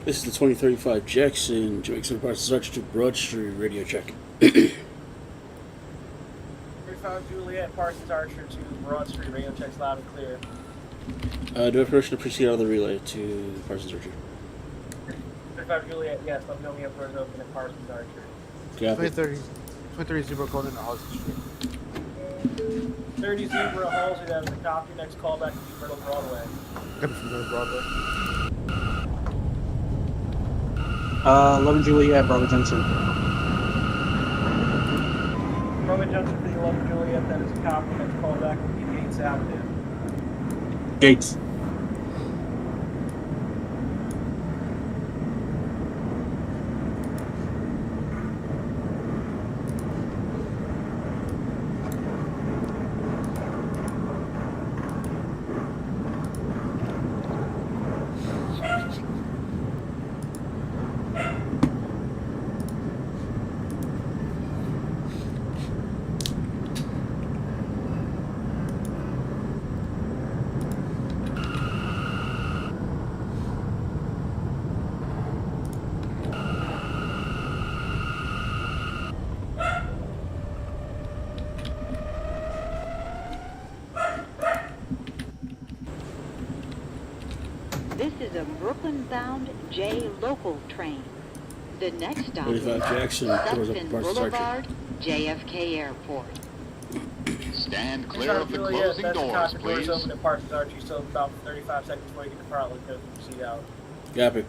This is the 2035 Jackson, Jamaica Center-Parsons Archer to Broad Street radio check. 35 Juliet, Parsons Archer to Broad Street, radio checks loud and clear. Do I have permission to proceed out of the relay to Parsons Archer? 35 Juliet, yes, let me know when you have doors open at Parsons Archer. Copy. 23 Zebra code in the house street. 30 Zebra Halsey, that is a copy. Next call back to Myrtle Broadway. Coming from Myrtle Broadway. 11 Juliet, Bravo Junction. Bravo Junction for the 11 Juliet, that is a copy. Next call back to Gates Avenue. Gates. This is a Brooklyn-bound J local train. The next stop is 25 Jackson, doors open Sutphin Parsons Archer. Boulevard, JFK Airport. Stand clear of the closing that's doors, a copy. please. Doors open at Parsons Archer, so about 35 seconds before you get to Parkway, go proceed out. Copy.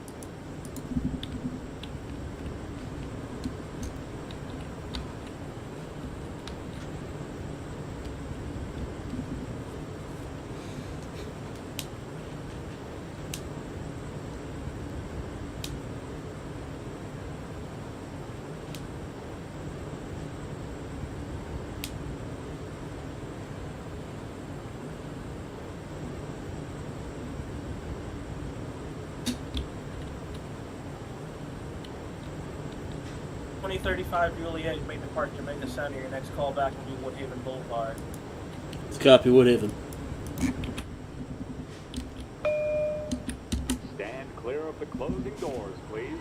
Twenty 35 Juliet, you may depart Jamaica Center. Your next call back will be Woodhaven Boulevard. Copy, Woodhaven. Stand clear of the closing doors, please.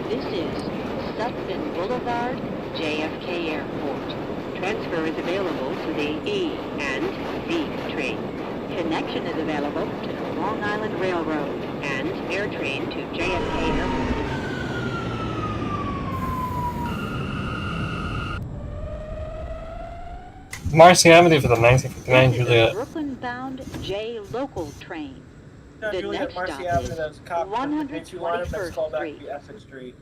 This is Sutphin Boulevard, JFK Airport. Transfer is available to the E and Z train. Connection is available to the Long Island Railroad and air train to JFK Airport. Marcy Avenue for the 1959 This is a Juliet. Brooklyn-bound J local train. The Juliet, next Marcy stop Avenue, is that's a copy. H2 line up, next call back to be Essex Street.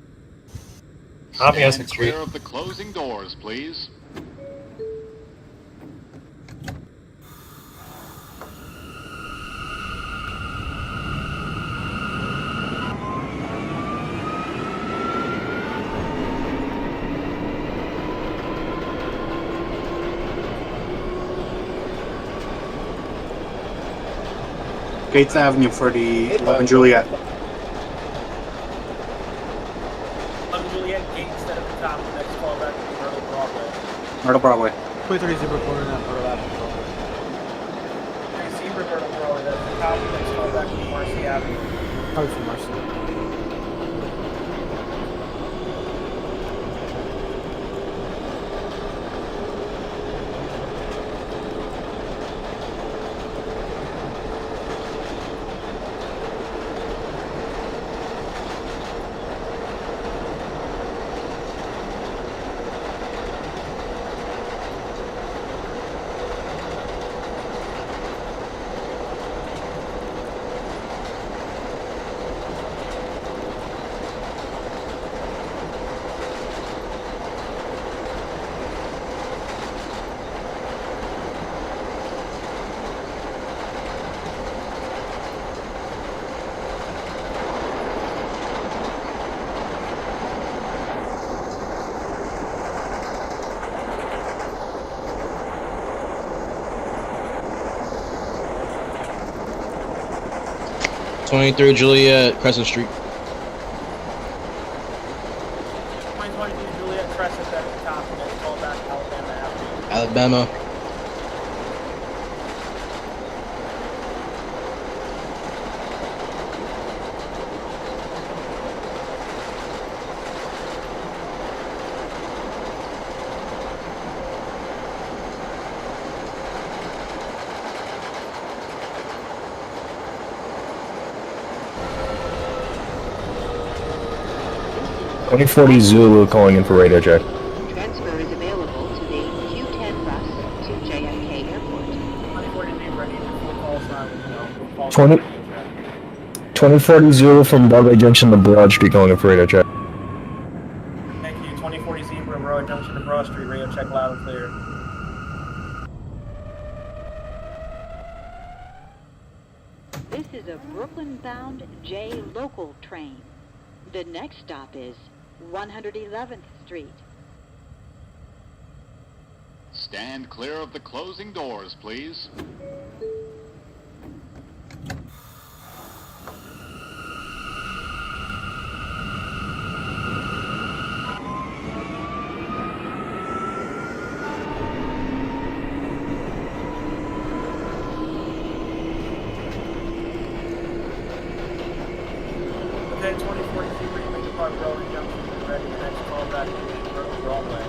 Copy Stand Essex Street. clear of the closing doors, please. Gates Avenue for the 11 Juliet. 11 Juliet, gate instead of the top. Next call back to be Myrtle Broadway. Myrtle Broadway. 23 Zebra code in Myrtle Avenue. 3 Zebra Myrtle Broadway, that's a copy. Next call back to be Marcy Avenue. Coming from Marcy. 23 Juliet, Crescent Street. 2022 Juliet Crescent at the top, and then call back Alabama Avenue. Alabama. .2040 Zulu calling in for radio check. Transfer is available to the Q10 bus to JFK Airport. 2040 be ready for full call sign with no call 20 sign radio check. 2040 Zulu from Broadway Junction to Broad Street calling in for radio check. Thank you. 2040 Zebra Road Junction to Broad Street. Radio check loud and clear. This is a Brooklyn-bound J local train. The next stop is 111th Street. Stand clear of the closing doors, please. Okay, 2040 Zebra, you make the Park Road and Junction. Ready. The next call back to Broadway.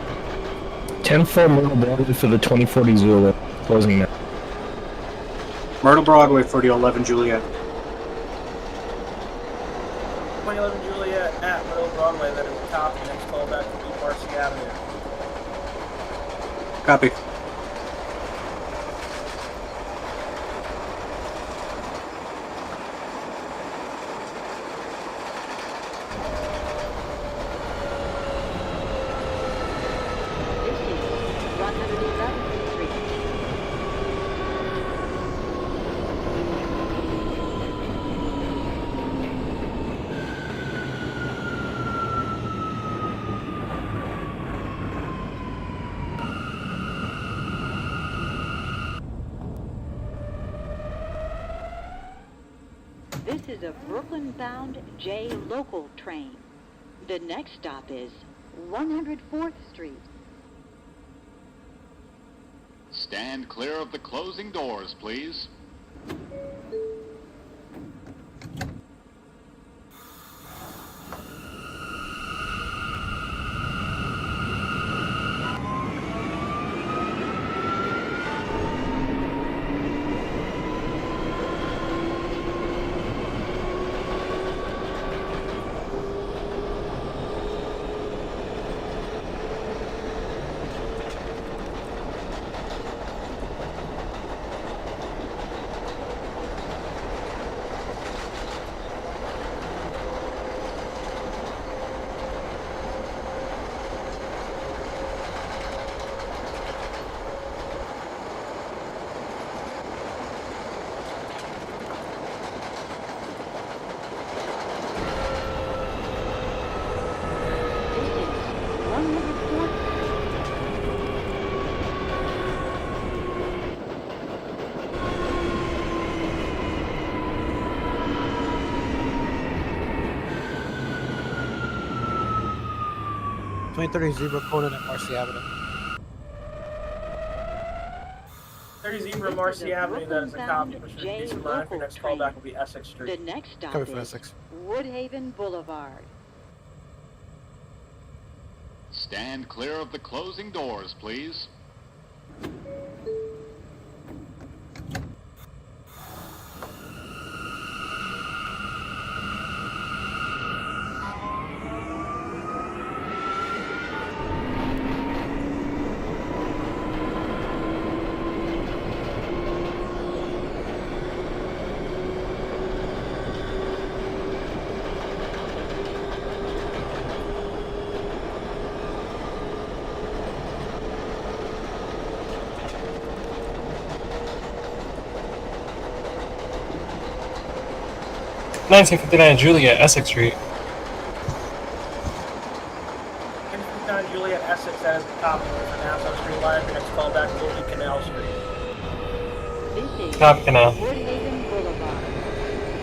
10-4 Myrtle Broadway for the 2040 Zulu. Closing now. Myrtle Broadway for the 11 Juliet. 2011 Juliet at Middle Broadway, that is the top, and next call back to be Marcy Avenue. Copy. This is 111th Street. This is a Brooklyn-bound J local train. The next stop is 104th Street. Stand clear of the closing doors, please. This is 104th Street. .2030 Zebra calling at Marcy Avenue. 30 Zebra Marcy Avenue, that is the top, which should be some line. Your next call back will be Essex The Street. next stop Coming from is Essex. Woodhaven Boulevard. Stand clear of the closing doors, please. $19.59 Juliet, Essex Street. 1059 Juliet Essex, that is the top, and the Nassau Street line. Your next call back will be Canal Street. This is Copy, Canal. Woodhaven Boulevard.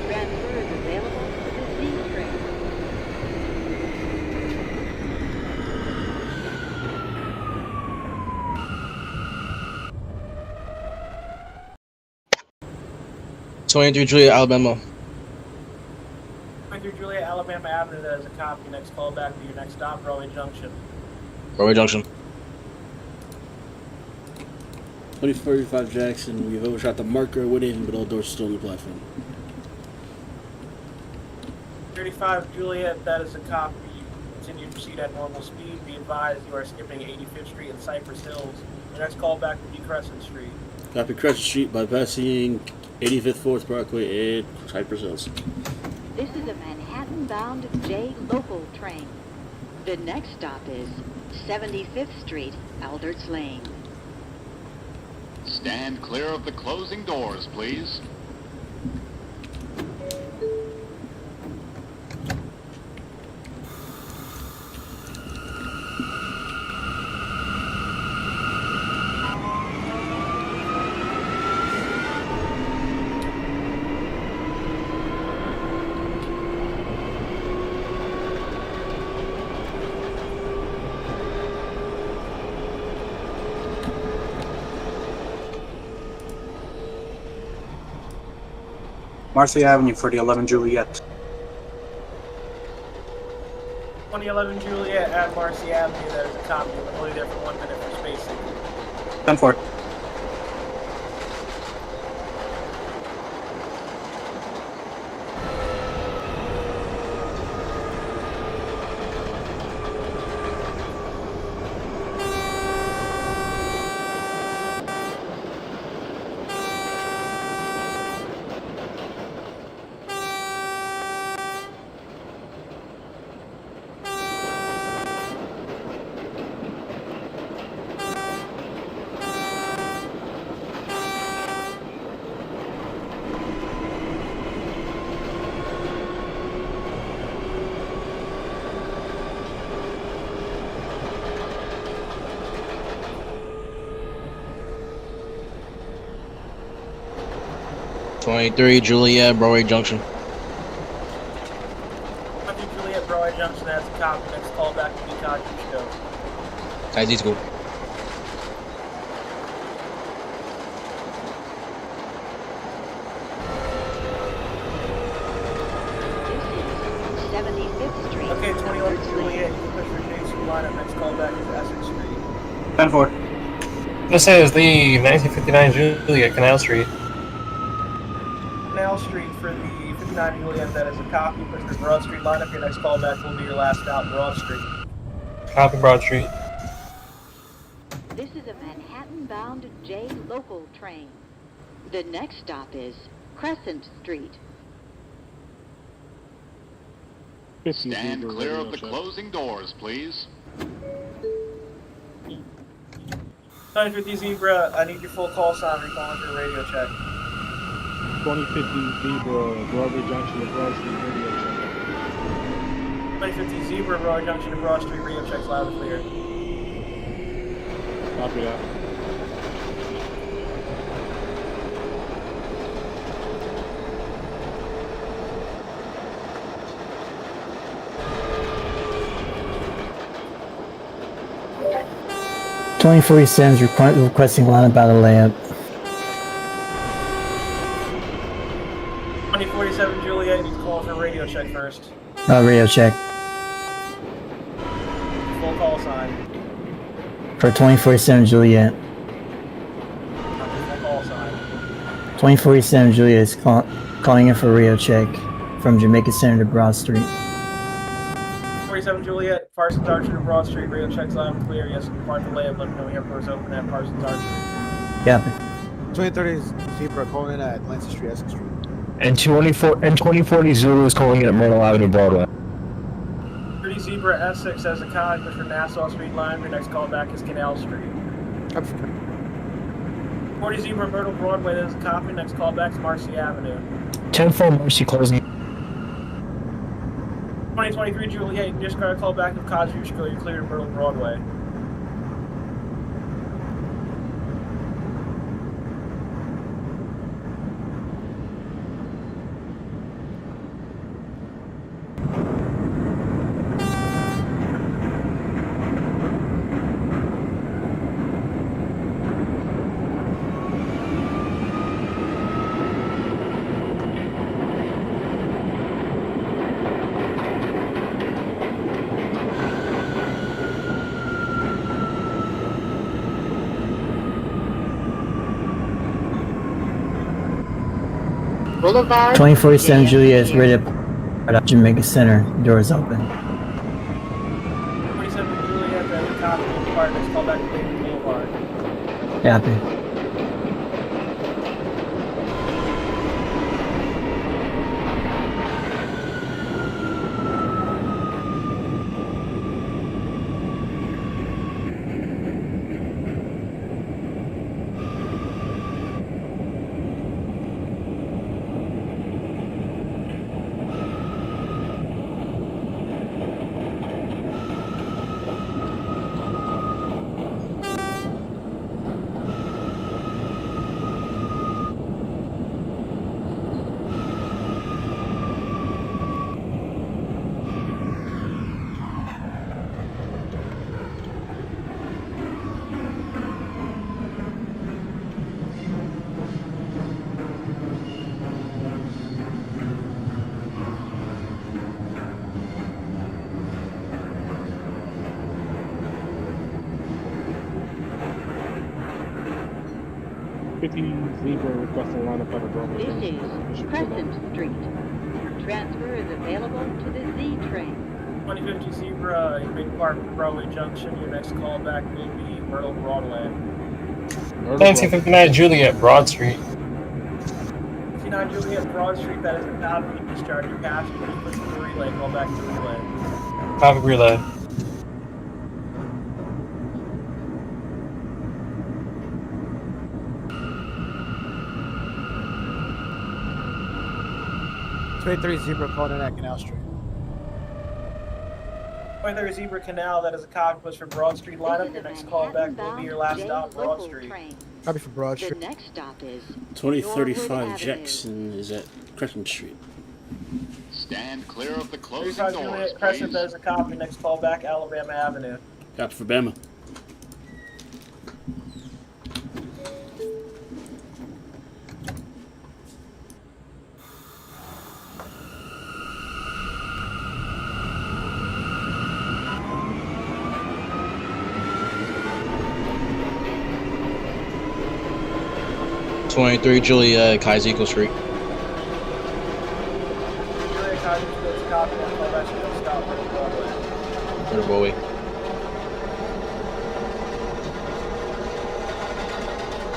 Transfer is 23 Juliet, Alabama. 23 Juliet, Alabama Avenue, that is a copy. Next call back to your next stop, Broadway Junction. Broadway Junction. 2045 Jackson, we've overshot the marker at Woodhaven, but all doors are still on the platform. 35 Juliet, that is a copy. Continue to proceed at normal speed. Be advised you are skipping 85th Street and Cypress Hills. Your next call back will be Crescent Street. Copy Crescent Street, bypassing 85th, 4th, Parkway, and Cypress Hills. This is a Manhattan-bound J local train. The next stop is 75th Street, Alderts Lane. Stand clear of the closing doors, please. Marcy Avenue for the 11 Juliet. 2011 Juliet at Marcy Avenue, that is a copy. We're only there for 1 minute for spacing. 10-4. '23 Juliet, Broadway Junction. 20 Juliet, Broadway Junction, that's a copy. Next call back to be Junction. Taxi school. This is 75th Street. Okay, 21 Alderts Juliet, Lane. you can push your Jason lineup. Next call back is Essex Street. 10-4. This is the 1959 Juliet, Canal Street. Canal Street for the 59 Juliet, that is a copy. Push your Broad Street lineup. Your next call back will be your last stop, Broad Street. Copy Broad Street. This is a Manhattan-bound J local train. The next stop is Crescent Street. Stand clear of the closing doors, please. 950 Zebra, I need your full call sign. We're calling for a radio check. 2050 Zebra, Broadway Junction to Broad Street, radio check. 2050 Zebra, Broadway Junction to Broad Street, radio checks loud and clear. Copy that. Requesting lineup out of layup. 2047 Juliet, you need to call for a radio check first. Radio check Full call sign. for 2047 Juliet. Full call sign. 2047 Juliet is calling in for a radio check from Jamaica Center to Broad Street. 47 Juliet, Parsons Archer to Broad Street, radio checks loud and clear. Yes, depart the layup, let me know airport's open at Parsons Archer. Copy. 2030 Zebra calling in at Lancet Street, Essex Street. And 2040 Zulu is calling in at Myrtle Avenue, Broadway. 30 Zebra S6 as a cog, push for Nassau Street line. Your next call back is Canal Street. 40 Zebra Myrtle Broadway, that is a copy. Next call back is Marcy Avenue. 10-4 Marcy closing. 2023 Juliet, you just got a call back of Kosciuszko. You're clear to Myrtle Broadway. Boulevard. 2047 Juliet is JFK ready at Jamaica Center. Doors open. 27 Juliet, that is a copy of the part next call back to David Boulevard. Copy. Zebra requesting lineup at the Broadway. This is Crescent Street. Transfer is available to the Z train. 2050 Zebra, a big part of Broadway Junction. Your next call back will be Myrtle Broadway. 1959 Juliet, Broad Street. 59 Juliet, Broad Street, that is a copy. Discharge your passengers. Push the relay, call back to the relay. Copy relay. Three Zebra calling in at Canal Street. 23 Zebra Canal, that is a copy. Push for Broad Street lineup. Your next call back will be your last stop, Broad Street. Copy for Broad The Street. next stop is 2035 Norwood Jackson is at Crescent Street. Stand clear of the closing 35 doors, Juliet Crescent, please. that is a copy. Next call back, Alabama Avenue. Copy for Bama. '23 Juliet, Kaiser Street. Juliet Kaiser, that is a copy. Next call back, Myrtle stop, Myrtle Broadway. Myrtle Broadway. This is Parkway Avenue.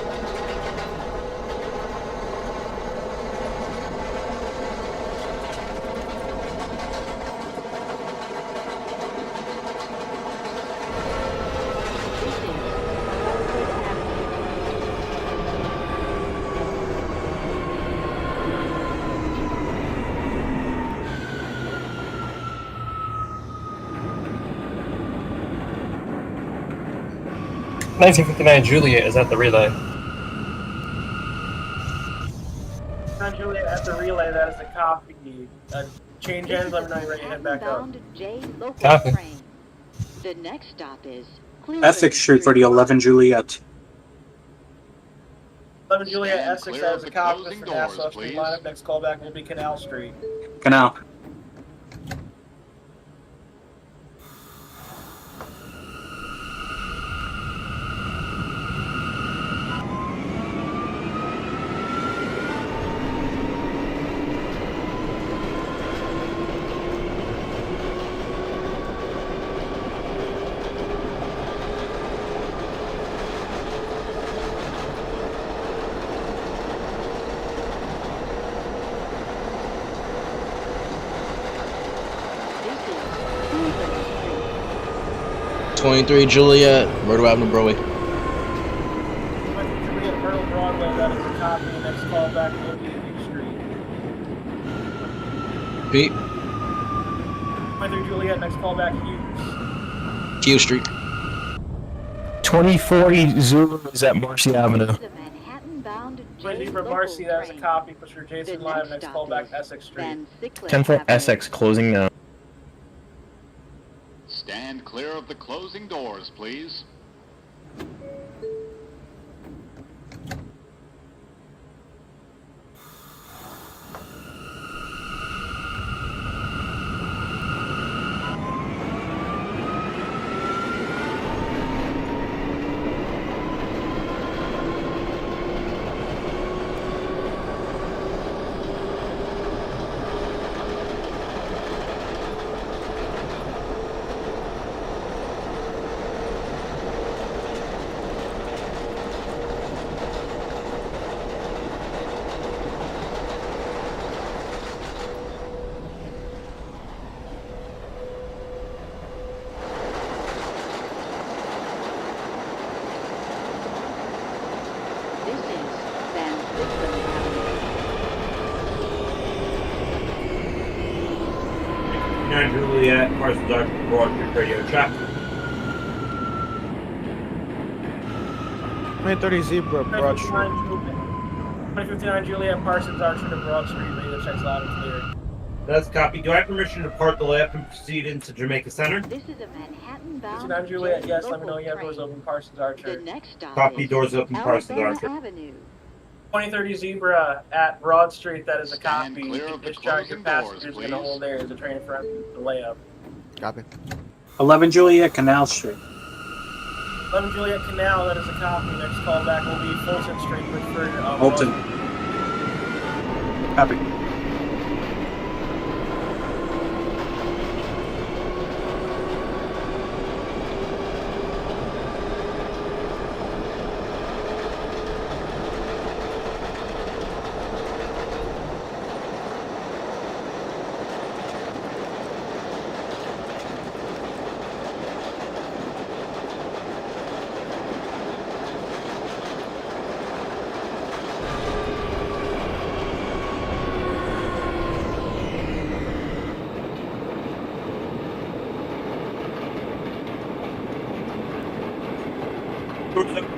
1959 Juliet is at the relay. 29 Juliet at the relay, that is a copy. Change ends, let me know you're ready to head back up. Bound J local Copy. train. The next stop is Essex Street for the 11 Juliet. 11 Juliet Stand Essex, clear that of is a the copy. closing For doors, Nassau Street please. lineup. Next call back will be Canal Street. Canal. This is Cleveland Street. 23 Juliet, Myrtle Avenue, Broadway. 23 Juliet, Myrtle Broadway, that is a copy. Next call back will be Hugh Street. Pete, 23 Juliet, next call back Hughes. Q Street. 2040 Zulu is at Marcy Avenue. The Manhattan bound J 20 for local Marcy, that is a train. copy. Push for The Jason lineup. Next stop call back is Essex Street. Van Sickler 10 for Avenue. Essex closing now. Stand clear of the closing doors, please. 2059 Juliet, Parsons Arch, Broadway, radio check. 2030 Zebra, Broad Street. 2059 Juliet, Parsons Archer to Broad Street, radio checks loud and clear. That's copy. Do I have permission to park the lap and proceed into Jamaica Center? This is a Manhattan-bound 59 Juliet, yes, let me know local you have doors train. open, Parsons Archer. The next stop Copy, is doors open, Parsons Alabama Archer. Avenue. 2030 Zebra at Broad Street, that is a Stand copy. clear of the Discharge your closing doors, passengers please. in the hold there as a train front the layup. Copy. 11 Juliet, Canal Street. 11 Juliet Canal, that is a copy. Next call back will be Fulton Street, Whitford. Fulton. Copy.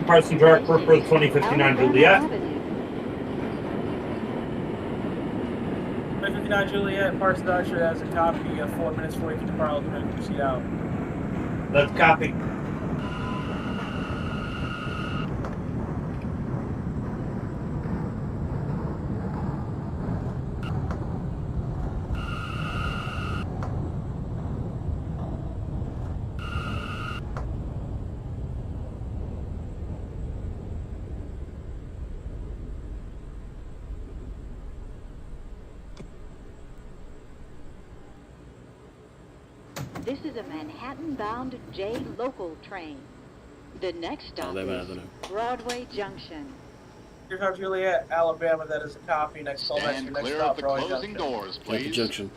Parsons Arch, for 2059 Juliet. 2059 Juliet, Parsons Archer has a copy of 4 minutes 42 to Parliament. Proceed out. That's copy. This is a Manhattan-bound J local train. The next stop Alabama is Avenue. Broadway Junction. 35 Juliet, Alabama, that is a copy. Next call back to Stand your next clear stop, of the Broadway closing Junction. doors, At the please. junction.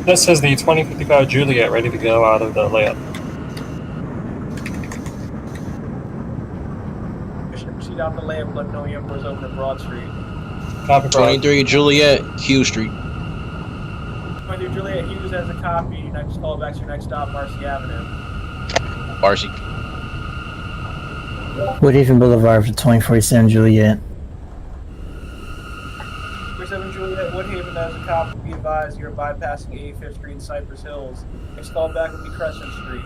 This is the 2055 Juliet ready to go out of the layup. Commissioner, proceed out the layup. Let me know your doors open at Broad Street. Copy, Broad. 23 Juliet, Q Street. 23 Juliet Hughes has a copy. Next call back to your next stop, Marcy Avenue. Marcy. Woodhaven Boulevard for 2047 Juliet. 47 Juliet, Woodhaven has a copy. Be advised, you're bypassing 85th Street and Cypress Hills. Next call back will be Crescent Street.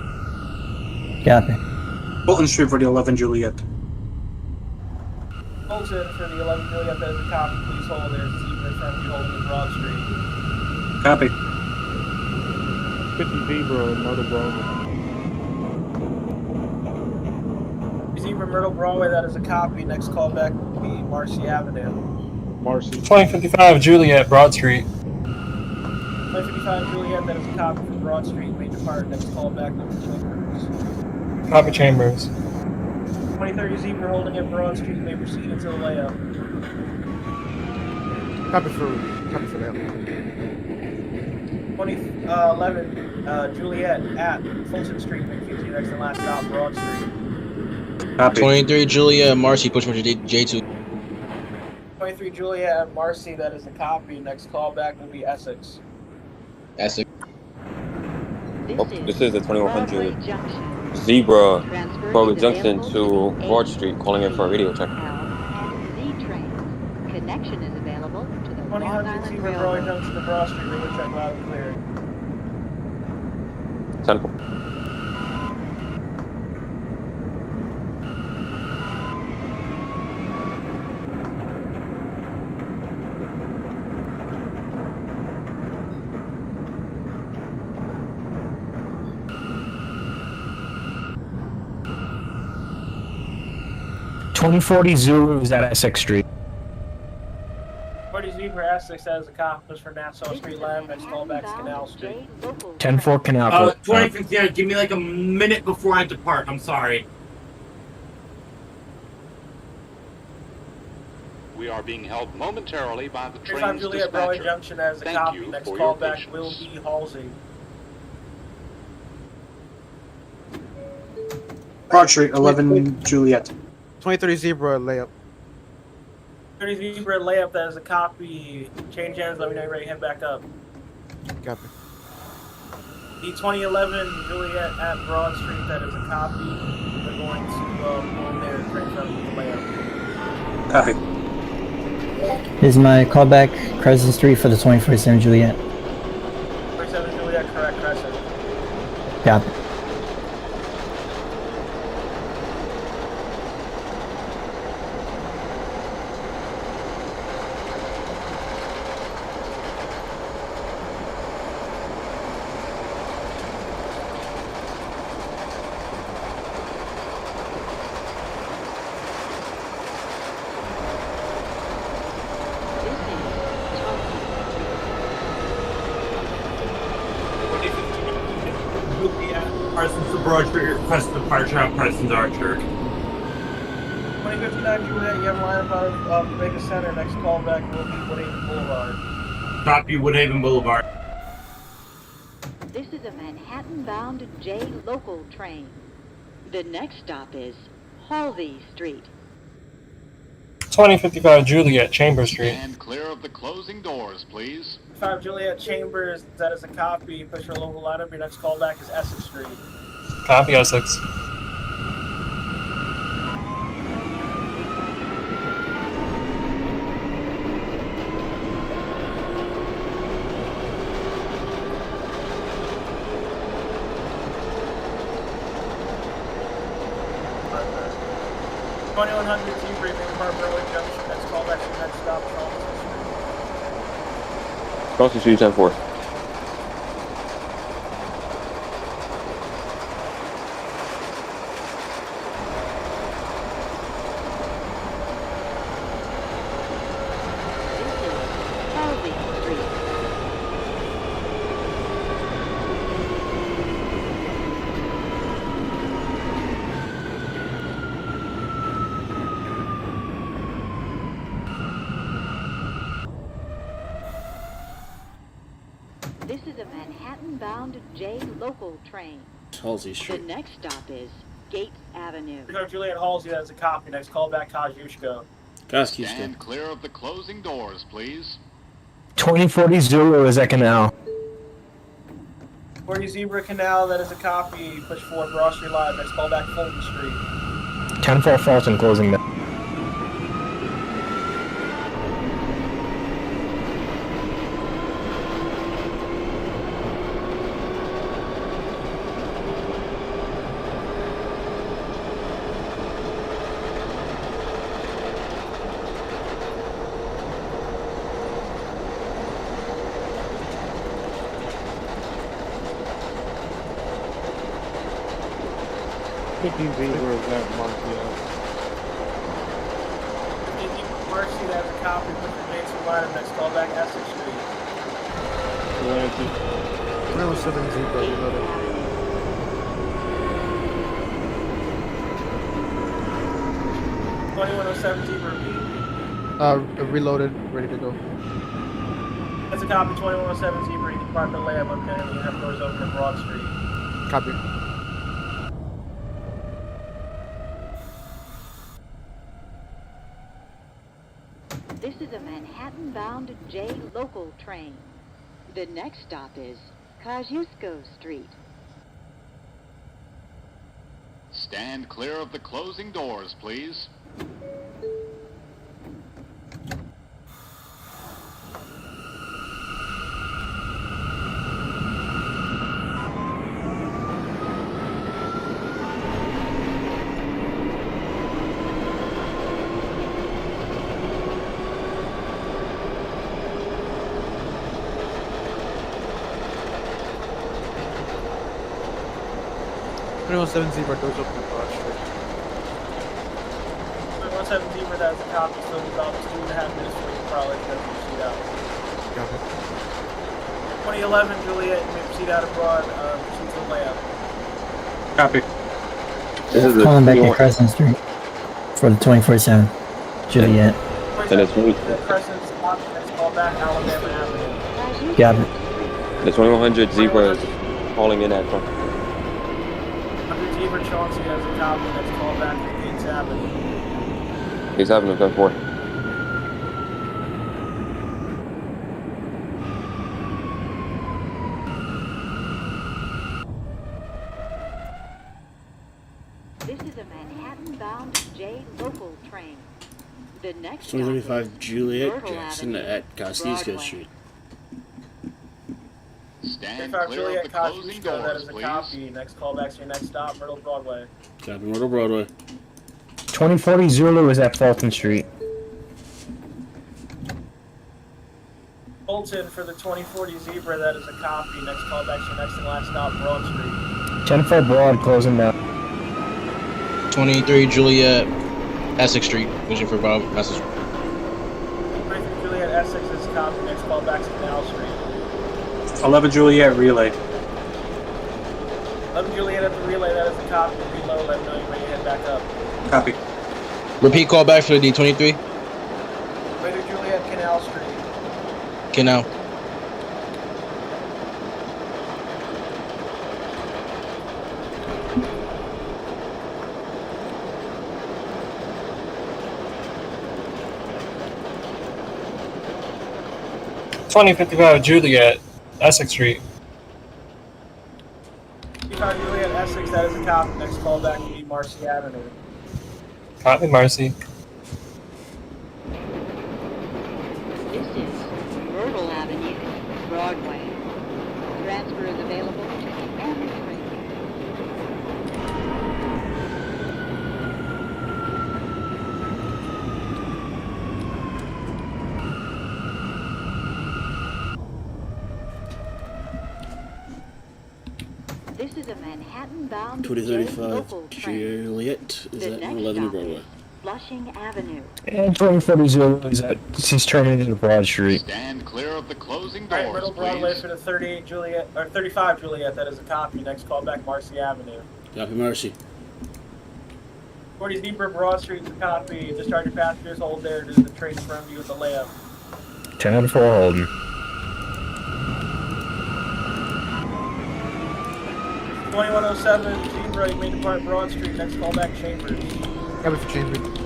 Copy. Fulton Street for the 11 Juliet. Fulton for the 11 Juliet, that is a copy. Please hold there. Zebra in front of you holding the Broad Street. Copy. 50 Zebra, Myrtle Broadway. Zebra Myrtle Broadway, that is a copy. Next call back will be Marcy Avenue. Marcy. 2055 Juliet, Broad Street. 2055 Juliet, that is a copy from Broad Street. May depart. Next call back will be Chambers. Copy, Chambers. 2030 Zebra holding at Broad Street. May proceed into the layup. Copy for that. 2011 Juliet at Fulton Street. May keep to your next and last stop, Broad Street. Copy. 23 Juliet, Marcy, push me to J2. 23 Juliet at Marcy, that is a copy. Next call back will be Essex. Essex. This is the 2100 Zebra, Broadway Junction Junction to Broad Street, calling in for a radio check. Z train. Connection is available to the 2000 Zebra Broadway Junction to Broad Street. Radio check loud and clear. Center. Zulu is at Essex Street. 40 Zebra Essex has a copy for Nassau Street Lamb. Next call back to Canal Street. 10-4 Canal. 2059, give me like a minute before I depart. I'm sorry. we are being held momentarily by the 35 train's Juliet, Broadway dispatcher. Junction as a Thank copy. you Next for call your back patience. will be Halsey. Broad Street, 11 Juliet. 23 Zebra layup. 30 Zebra layup, that is a copy. Change ends, let me know you're ready to head back up. Copy. The 2011 Juliet at Broad Street, that is a copy. We're going to go in there and transfer the layup. Copy. Here's my callback, Crescent Street for the 24/7 Juliet. 27 Juliet, correct, Crescent. Copy. Parsons to Broad Street, request departure on Parsons Archer. 2059 Juliet, you have a lineup out of Jamaica Center. Next call back will be Woodhaven Boulevard. Copy, Woodhaven Boulevard. This is a Manhattan-bound J local train. The next stop is Halsey Street. 2055 Juliet, Chamber Street. Stand clear of the closing doors, please. 5 Juliet Chambers, that is a copy. Push your local lineup. Your next call back is Essex Street. Copy, Essex. Parkway Junction. Next call back to your next stop, Charles. Crossing Street 10-4. This is a Manhattan-bound J local train. Halsey The Street. next stop is Gates Avenue. Juliet Halsey, that's a copy. Next call back, Kosciuszko. Stand clear of the closing doors, please. 2040 Zulu is at Canal. 40 Zebra Canal, that is a copy. Push forward, Broad Street Live. Next call back, Fulton Street. 10-4 Fulton closing that. Mercy, that's a copy. Push your Gates Live. Next call back, Essex Street. 307 Zebra reloaded. Reloaded, ready to go. That's a copy. 2107 Zebra. You can park the layup up there, and you have doors open at Broad Street. Copy. This is a Manhattan-bound J local train. The next stop is Kosciuszko Street. Stand clear of the closing doors, please. Seven Zebra doors open at Broad Street. 117 Zebra, that's a copy. Still about 2.5 minutes for you, probably. That's your seat out. Copy. 2011 Juliet, you may proceed out abroad. Proceed to the layup. Copy. Calling back at Crescent Street for the 24/7 Juliet. And it's me. The Crescent St. Next call back Alabama Avenue. Got it. The 2100 Zebra is calling in at 100 Zebra Chauncey has a copy. Next call back to Gates Avenue. Gates Avenue 10-4. This is a Manhattan-bound J local train. The next 2035 Juliet Myrtle Jackson Avenue, at Kosciuszko Broadway. Street. Stand 35 clear of Juliet the closing Kosciuszko, that doors, is a please. copy. Next call back to your next stop, Myrtle Broadway. Copy, Myrtle Broadway. 2040 Zulu is at Fulton Street. Bolton for the 2040 Zebra, that is a copy. Next call back to your next and last stop, Broad Street. 10-4 Broad closing now. 23 Juliet, Essex Street. Pushing for Bob, message. 23 Juliet Essex is a copy. Next call back to Canal Street. 11 Juliet relay. 11 Juliet at the relay, that is a copy. Reload, let me know you're ready to head back up. Copy. Repeat call back for the D23. Greater Juliet, Canal Street. Canal. Juliet, Essex Street. 55 Juliet Essex, that is a copy. Next call back will be Marcy Avenue. Copy, Marcy. This is Myrtle Avenue, Broadway. Transfer is available to the M train. This is a Manhattan-bound J 2035 local train. Juliet is The at next 11 stop Broadway. is Flushing Avenue. And 2040 Zulu is at he's turning into Broad Street. Stand clear of the closing Alright, doors, Myrtle Broadway please. for the 38 Juliet, or 35 Juliet, that is a copy. Next call back Marcy Avenue. Copy, Marcy. 40 Zebra Broad Street is a copy. Discharge your passengers, hold there to the train in front of you with the layup. 10-4 Holden. 2107 Zebra, you may depart Broad Street. Next call back Chambers. Copy for Chambers.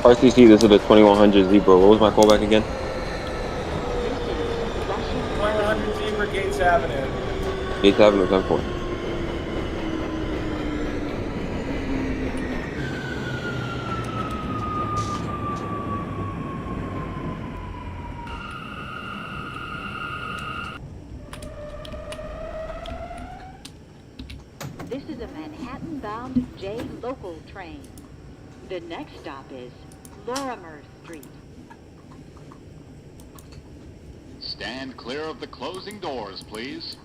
RCC, this is the 2100 Zebra. What was my callback again? 2100 Zebra, Gates Avenue. Gates Avenue 10-4. This is a Manhattan-bound J local train. The next stop is Lorimer Street. Stand clear of the closing doors, please.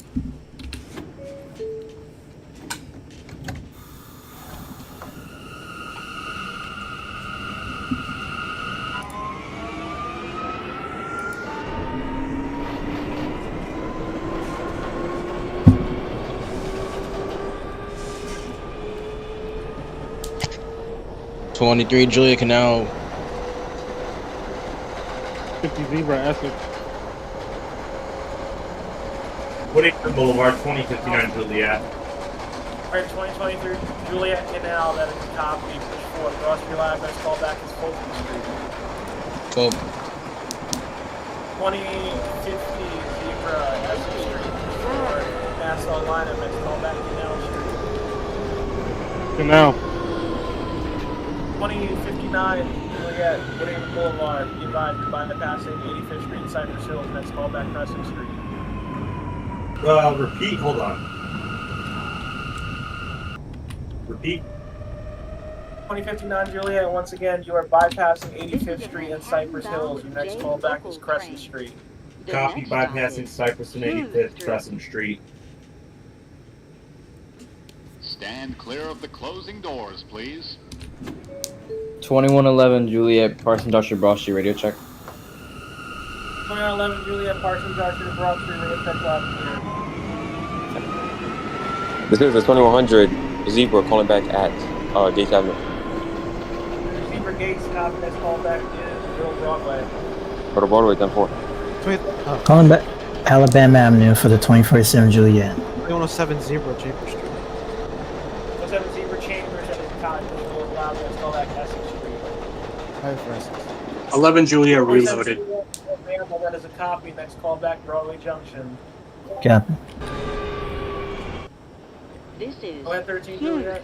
'23 Julia Canal. 50 Zebra Essex. Woodacre Boulevard, 2059 Juliet. Alright, 2023 Juliet Canal, that is a copy. Push forward. Cross your line, next call back is Fulton Street. 12. 2050 Zebra Essex Street. Push forward. Nassau line, and next call back Canal Street. Canal. 2059 Juliet, Woodacre Boulevard. Be advised, you're bypassing 85th Street and Cypress Hills. Next call back Crescent Street. Repeat, hold on. Repeat. 2059 Juliet, once again, you are bypassing 85th Street and Cypress Hills. Your next call back is Crescent Street. Copy, bypassing Cypress and 85th Crescent Street. Stand clear of the closing doors, please. 2111 Juliet, Parsons Archer, Broad Street, radio check. 2111 Juliet, Parsons Archer to Broad Street, radio check loud and clear. This is the 2100 Zebra calling back at Gates Avenue. Zebra Gates, copy, that's called back to Middle Broadway. Go to Broadway, 10-4. Calling back Alabama Avenue for the 2047 Juliet. 2107 Zebra, Chambers Street. 07 Zebra Chambers, that is a copy, Middle Broadway, that's called back Essex Street. 11 Juliet reloaded. That is a copy, next call back Broadway Junction. Copy. This is Go ahead, 13 Juliet.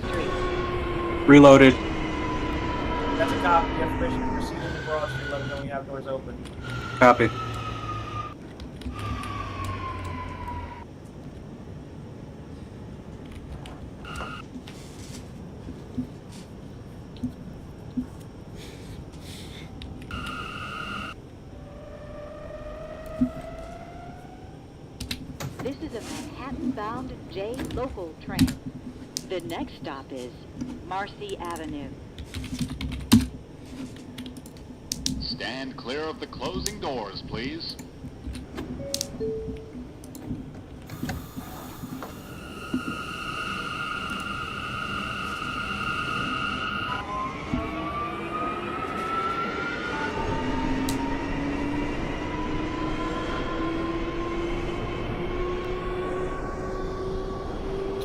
Reloaded. That's a copy. You have permission to proceed into Broad Street. Let me know when you have doors open. Copy. This is a Manhattan-bound J local train. The next stop is Marcy Avenue. Stand clear of the closing doors, please.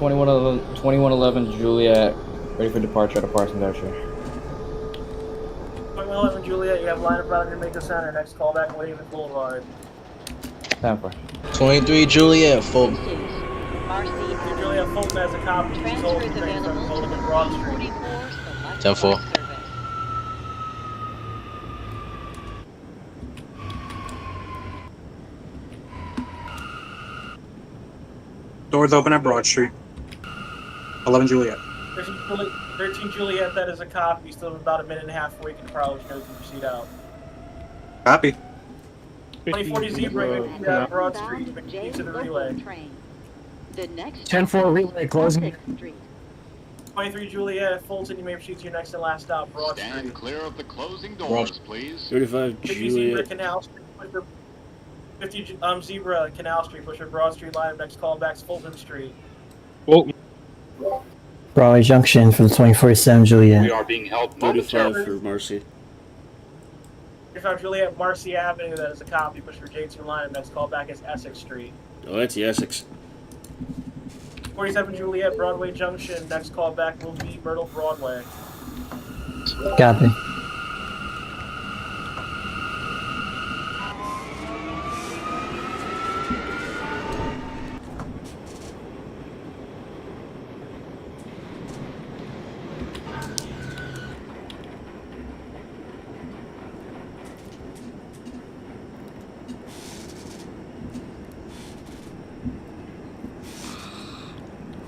Twenty-one eleven Juliet, ready for departure at Parsons Archer. 2111 Juliet, you have line up out of Jamaica Center. Next call back Williams Boulevard. 10-4. 23 Juliet, Fulton. Marcy Juliet Fulton has a copy. Transfer is available to the Broad Street. 44 10-4. Doors open at Broad Street. 11 Juliet. 13 Juliet, that is a copy. You still have about a minute and a half where you can probably go to proceed out. Copy. 2040 Zebra, Broad Street, McKee to the relay. The next 10-4 relay closing. 23 Juliet, Fulton, you may proceed to your next and last stop, Broad Stand Street. clear of the closing doors, please. 35 50 Zebra, Juliet. Canal Street, 50 Zebra, Canal Street, push your Broad Street line, next call back's Fulton Street. Fulton. Broadway Junction for the 2047 Juliet. We are being held 35 momentarily. for Marcy. 35 Juliet, Marcy Avenue, that is a copy, push your J2 line, next call back is Essex Street. Oh, that's the Essex. 47 Juliet, Broadway Junction, next call back will be Myrtle Broadway. Copy.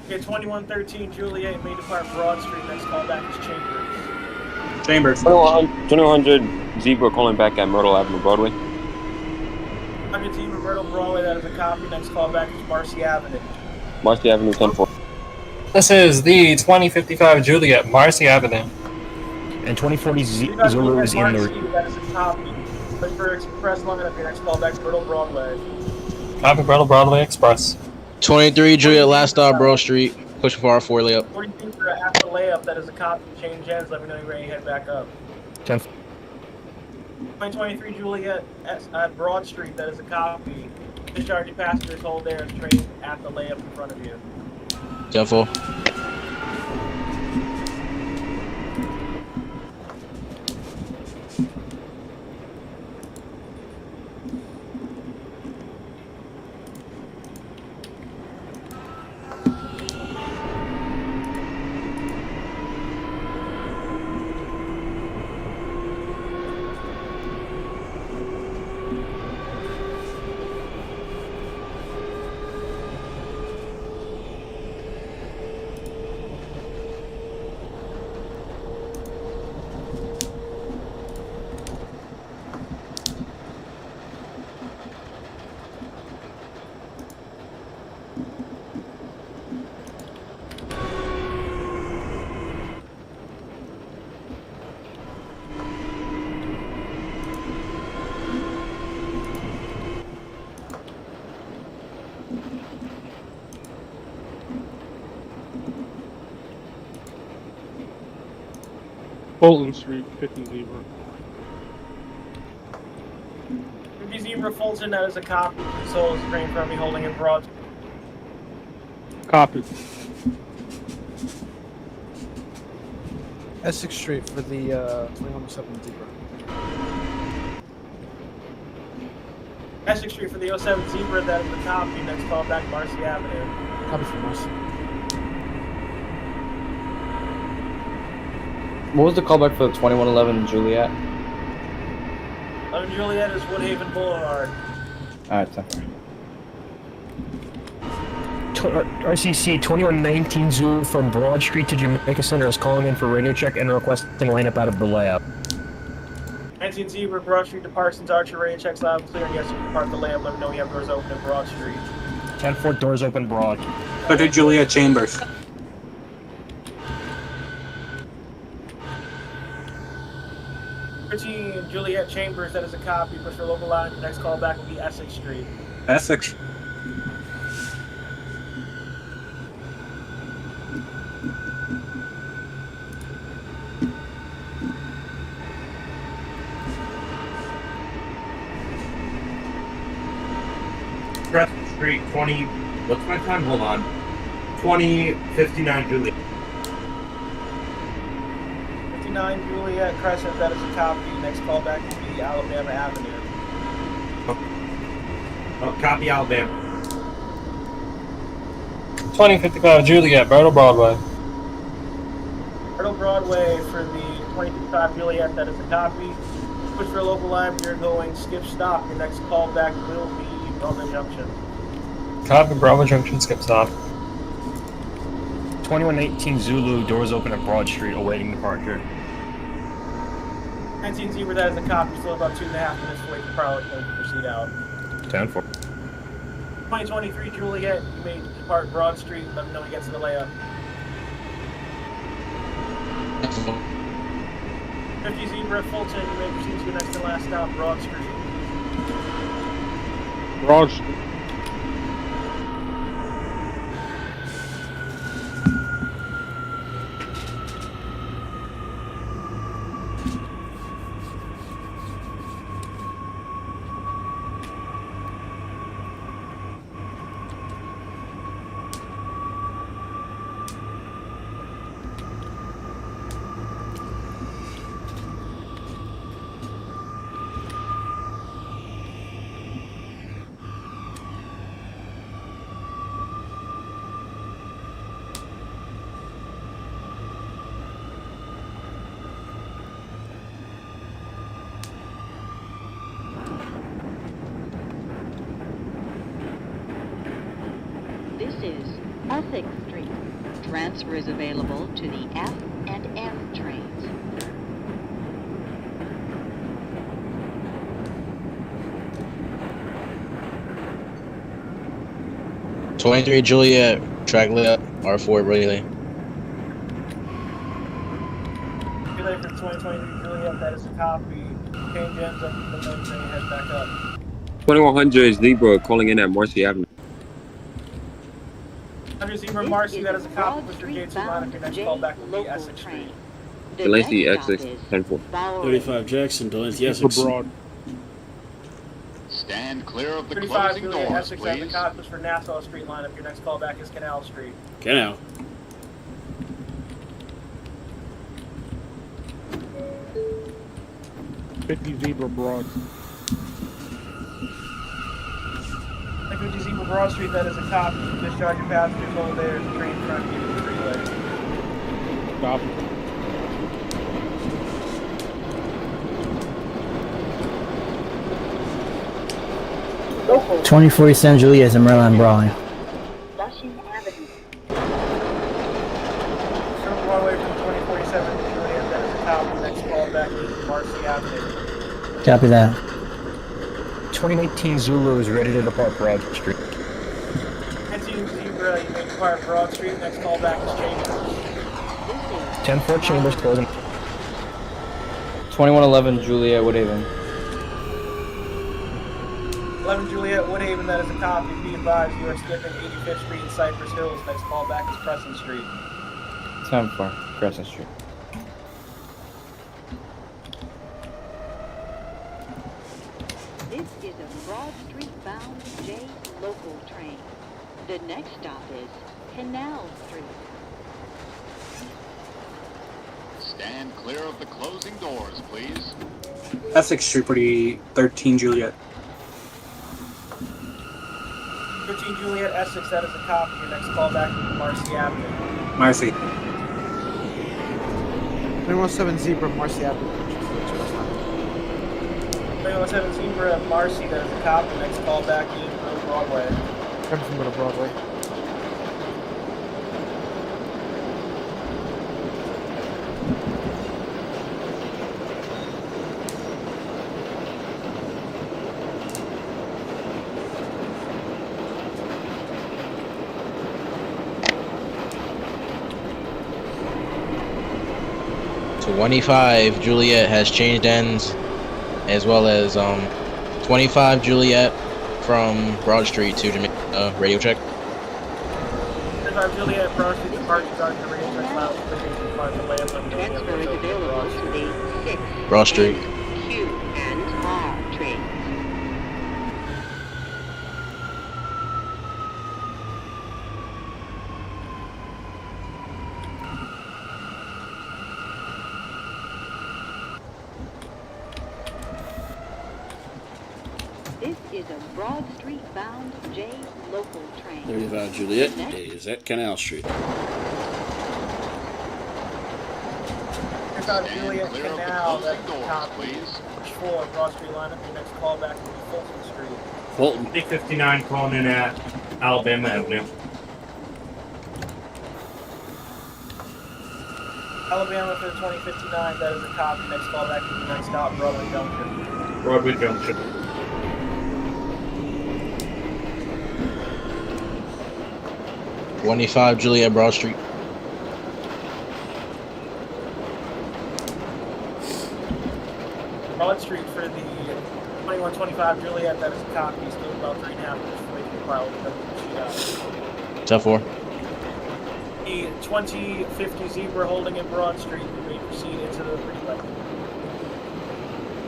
Okay, 2113 Juliet, may depart Broad Street, next call back is Chambers. Chambers. 2100 Zebra calling back at Myrtle Avenue, Broadway. 100 Zebra, Myrtle Broadway, that is a copy, next call back is Marcy Avenue. Marcy Avenue, 10-4. This is the 2055 Juliet, Marcy Avenue. And 2040 35 Zulu Juliet, is in Marcy, the... that is a copy. Push for Express line up your next call back is Myrtle Broadway. Copy, Broadway Express. 23 Juliet, last stop, Broad Street. Push for R4 layup. 42 for after layup, that is a copy. Change ends, let me know you're ready to head back up. 10. 2023 Juliet at Broad Street, that is a copy. Discharge your passengers, hold there, train at the layup in front of you. 10-4. Fulton Street, 50 Zebra. 50 Zebra Fulton, that is a copy. So is train from me holding in Broad. Copy. Essex Street for the 2107 Zebra. Essex Street for the 07 Zebra, that is the copy. Next call back Marcy Avenue. Copy for Marcy. What was the callback for the 2111 Juliet? 11 Juliet is Woodhaven Boulevard. Alright, 10-4. RCC 2119 Zulu from Broad Street to Jamaica Center is calling in for radio check and requesting lineup out of the layout. 19 Zebra, Broad Street to Parsons, Archer, radio checks loud and clear, and yes, you can park the layout. Let me know you have doors open at Broad Street. 10-4, doors open Broad. 30 Juliet Chambers. 13 Juliet Chambers, that is a copy. Push for local line. The next call back will be Essex Street. Essex. Crescent Street, 20. What's my time? Hold on. 2059 Juliet. 59 Juliet Crescent, that is a copy. Next call back will be Alabama Avenue. Oh, copy Alabama. 2055 Juliet, Myrtle Broadway. Myrtle Broadway for the 2055 Juliet, that is a copy. Push for a local line, you're going skip stop. Your next call back will be Bravo Junction. Copy, Bravo Junction, skip stop. 2118 Zulu, doors open at Broad Street, awaiting departure. 19 Zebra, that is a copy. Still about 2.5 minutes to wait for Parkway to proceed out. 10-4. 2023 Juliet, you may depart Broad Street. Let me know when you get to the layup. 50 Zebra Fulton, you may proceed to your next and last stop, Broad Street. Broad Street. This is Essex Street. Transfer is available to the F and M trains. '23 Juliet, track layup, R4 relay. Relay for 2023 Juliet, that is a copy. Change ends up the main train, head back up. 2100 Zebra calling in at Marcy Avenue. 100 Zebra Marcy, that is a copy. Push your J2 line if your next call back will be Essex Street. Delancey Essex 10-4. 35 Jackson, Delancey Essex. Broad. Stand clear of the 35 closing Juliet doors, Essex at the please. cop. Push for Nassau Street line if your next call back is Canal Street. Canal. '50 Zebra Broad. 50 Zebra Broad Street, that is a copy. Discharge your passengers over there. The train front of you to the freeway. Copy. Go for it. 2047 Juliet is a Merlin Broadway. Flushing Avenue. From Broadway from 2047 Juliet, that is a copy. Next call back is Marcy Avenue. Copy that. 2019 Zulu is ready to depart Broad Street. 19 Zebra, you may depart Broad Street. Next call back is Chambers. 10-4 Chambers closing. 2111 Juliet, Woodhaven. 11 Juliet, Woodhaven, that is a copy. Be advised, you are skipping 85th Street and Cypress Hills. Next call back is Crescent Street. 10-4, Crescent Street. This is a Broad Street bound J local train. The next stop is Canal Street. Stand clear of the closing doors, please. Essex Street for the 13 Juliet. 13 Juliet, Essex, that is a copy. Your next call back is Marcy Avenue. Marcy. 317 Zebra, Marcy Avenue. 317 Zebra, Marcy, that is a copy. Your next call back is Broadway. Coming from Broadway. So 25 Juliet has changed ends, as well as 25 Juliet from Broad Street to Jamaica. Radio check. 25 Juliet, Broad Street, departures on the radio check loud. Transfer is available to the 6 Broad Street. Q and R trains. This is a Broad Street bound J local train. 35 Juliet is at Canal Street. 35 Juliet, Canal, that's a copy. Push 4, Broad Street line up. Your next call back is Fulton Street. Fulton. 859 calling in at Alabama Avenue. Alabama for the 2059, that is a copy. Next call back is the next stop, Broadway Junction. Broadway Junction. 25 Juliet, Broad Street. Broad Street for the 2125 Juliet, that is a copy. Still about 3.5 minutes away from the pilot. Tough 4. The 2050 Zebra holding in Broad Street. You may proceed into the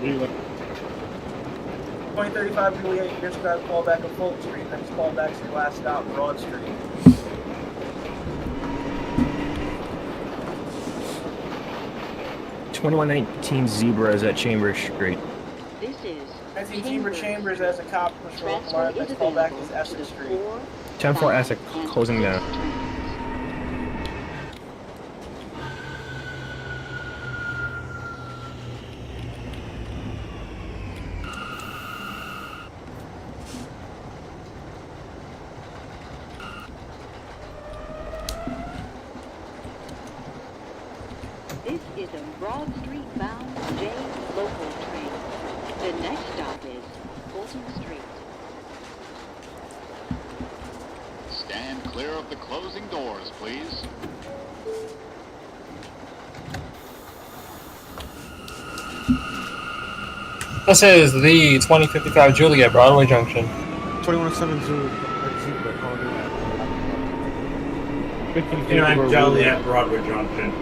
relay. 2035 Juliet, you just got a call back on Fulton Street. Next call back is your last stop, Broad Street. $21.19 Zebra is at Chambers Street. This is 19 Zebra Chambers as a cop push for local line. Next call back is Essex Street. 10-4 Essex, closing down. This is a Broad Street bound J local train. The next stop is Fulton Street. Stand clear of the closing doors, please. This is the 2055 Juliet, Broadway Junction. 2107 Zebra, calling in at 59 Juliet, Broadway Junction.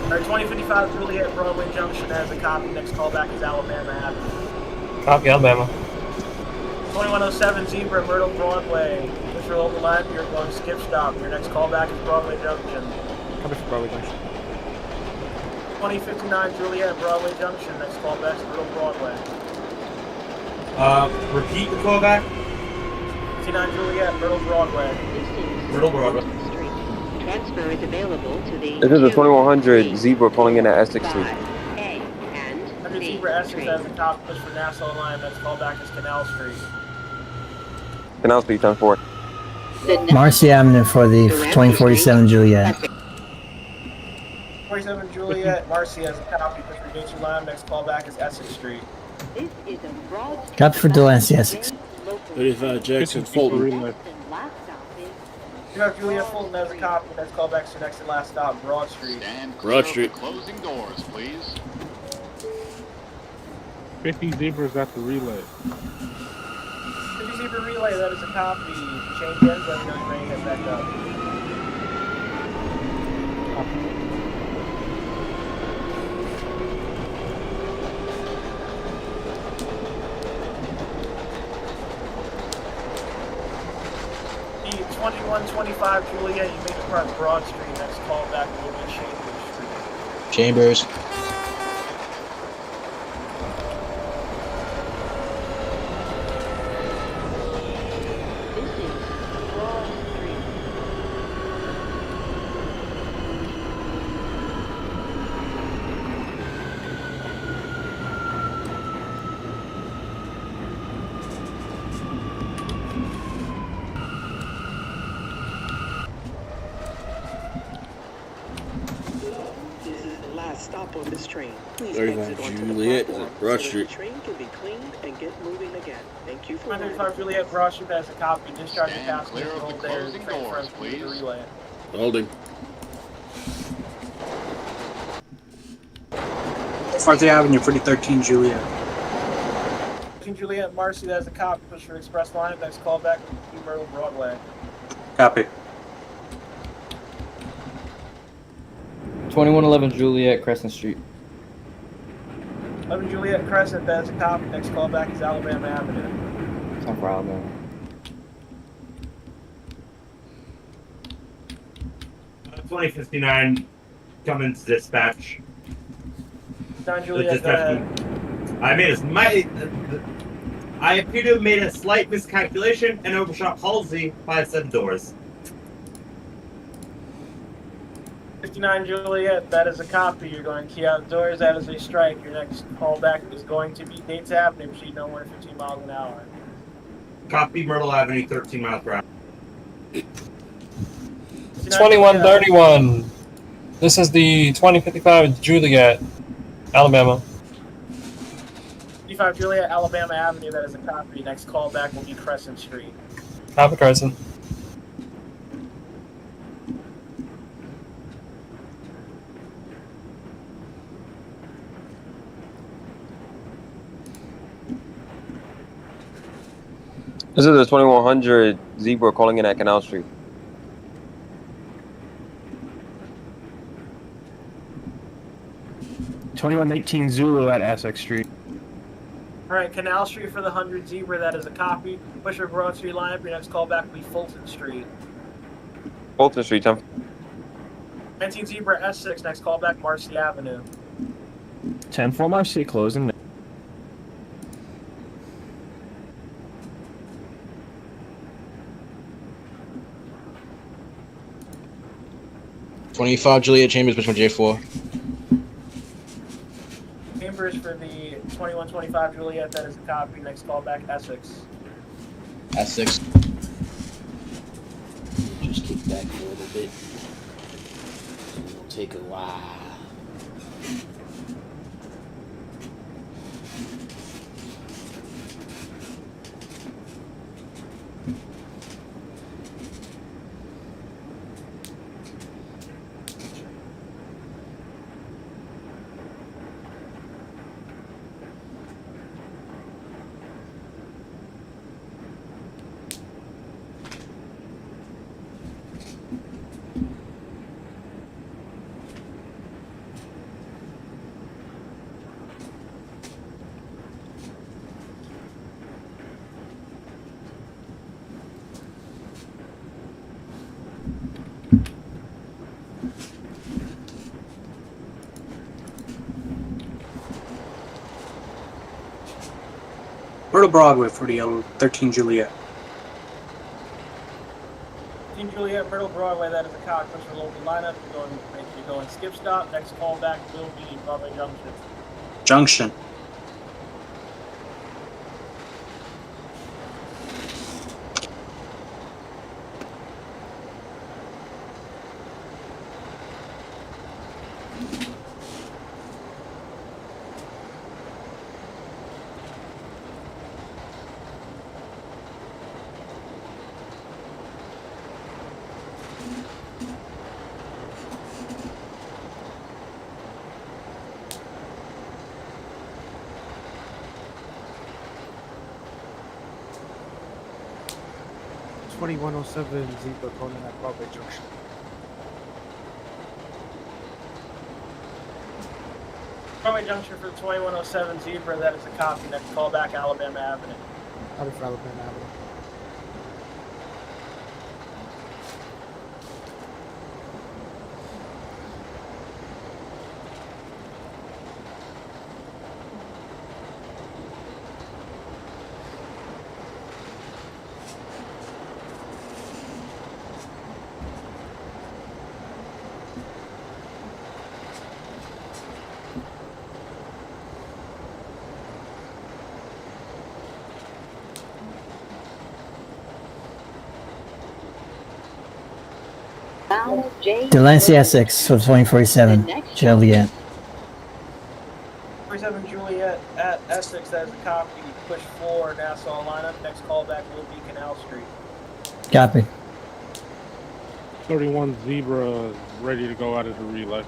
Our 2055 Juliet, Broadway Junction as a copy. Next call back is Alabama Avenue. Copy, Alabama. 2107 Zebra, Myrtle Broadway. Push for local line. You're going skip stop. Your next call back is Broadway Junction. Coming from Broadway Junction. 2059 Juliet, Broadway Junction. Next call back is Myrtle Broadway. Repeat the callback. 59 Juliet, Myrtle Broadway. Myrtle Broadway. Transfer is available to the This is a 2100 Zebra calling in at Essex Street. A and 100 B Zebra Essex trains. as a top push for Nassau line. Next call back is Canal Street. Canal Street, 10-4. Marcy Avenue for the 2047 Juliet. 47 Juliet, Marcy as a copy. Push for Junction line. Next call back is Essex Street. This is a Broad Street Copy for Delancey, Essex. 35 Jackson, Fulton. You have Juliet Fulton as a copy. Next call back is your next and last stop, Broad Street. Stand Broad clear of Street. the closing doors, please. 50 Zebras at the relay. 50 Zebra relay, that is a copy. Change ends, let me know you're ready to get back up. 2125 Juliet, you may depart Broad Street. Next call back will be Chambers Street. Chambers. Stop on this train. Please 35 exit onto Juliet the is platform at Broad so Street. that the train can be cleaned and get moving again. Thank you for 135 Juliet, Broad Street has a copy. Discharge the Stand passengers clear of the hold there. closing Train doors, friends move to please. relay. Holding. Martha Avenue, 4013 Juliet. 13 Juliet, Marcy, that has a copy. Push for express line. Next call back will be Myrtle Broadway. Copy. 2111 Juliet, Crescent Street. 11 Juliet Crescent, that has a copy. Next call back is Alabama Avenue. Time for Alabama. Uh, 2059, Cummins dispatch. 9 The Juliet, go ahead. I appear to have made a slight miscalculation and overshot Halsey by 7 doors. 59 Juliet, that is a copy. You're going key outdoors. That is a strike. Your next call back is going to be Gates Avenue. Proceed no more than 15 miles an hour. Copy Myrtle Avenue, 13 miles per hour. 2131. This is the 2055 Juliet, Alabama. 55 Juliet, Alabama Avenue. That is a copy. Next call back will be Crescent Street. Copy, Crescent. This is the 2100 Zebra calling in at Canal Street. $2119 Zulu at Essex Street. All right, Canal Street for the 100 Zebra. That is a copy. Push your Broad Street line up. Your next call back will be Fulton Street. Fulton Street, 10. 19 Zebra S6. Next call back Marcy Avenue. 10-4 Marcy closing. 25 Juliet Chambers, Richmond J4. Chambers for the 2125 Juliet. That is a copy. Next call back Essex. S6. Just kick back a little bit. It'll take a while. Myrtle Broadway, 4013 Juliet. 19 Juliet, Myrtle Broadway. That is a copy. Push for local lineup. You're going skip stop. Next call back will be Broadway Junction. Junction. Oh 2107 Zebra calling at Broadway Junction. Broadway Junction for the 2107 Zebra. That is a copy. Next call back Alabama Avenue. Out of Alabama Avenue. Bound J. Delancey Essex for 2047 Juliet. 47 Juliet at Essex, that is a copy. Push 4, Nassau lineup. Next callback will be Canal Street. Copy. 31 Zebra ready to go out of the relay.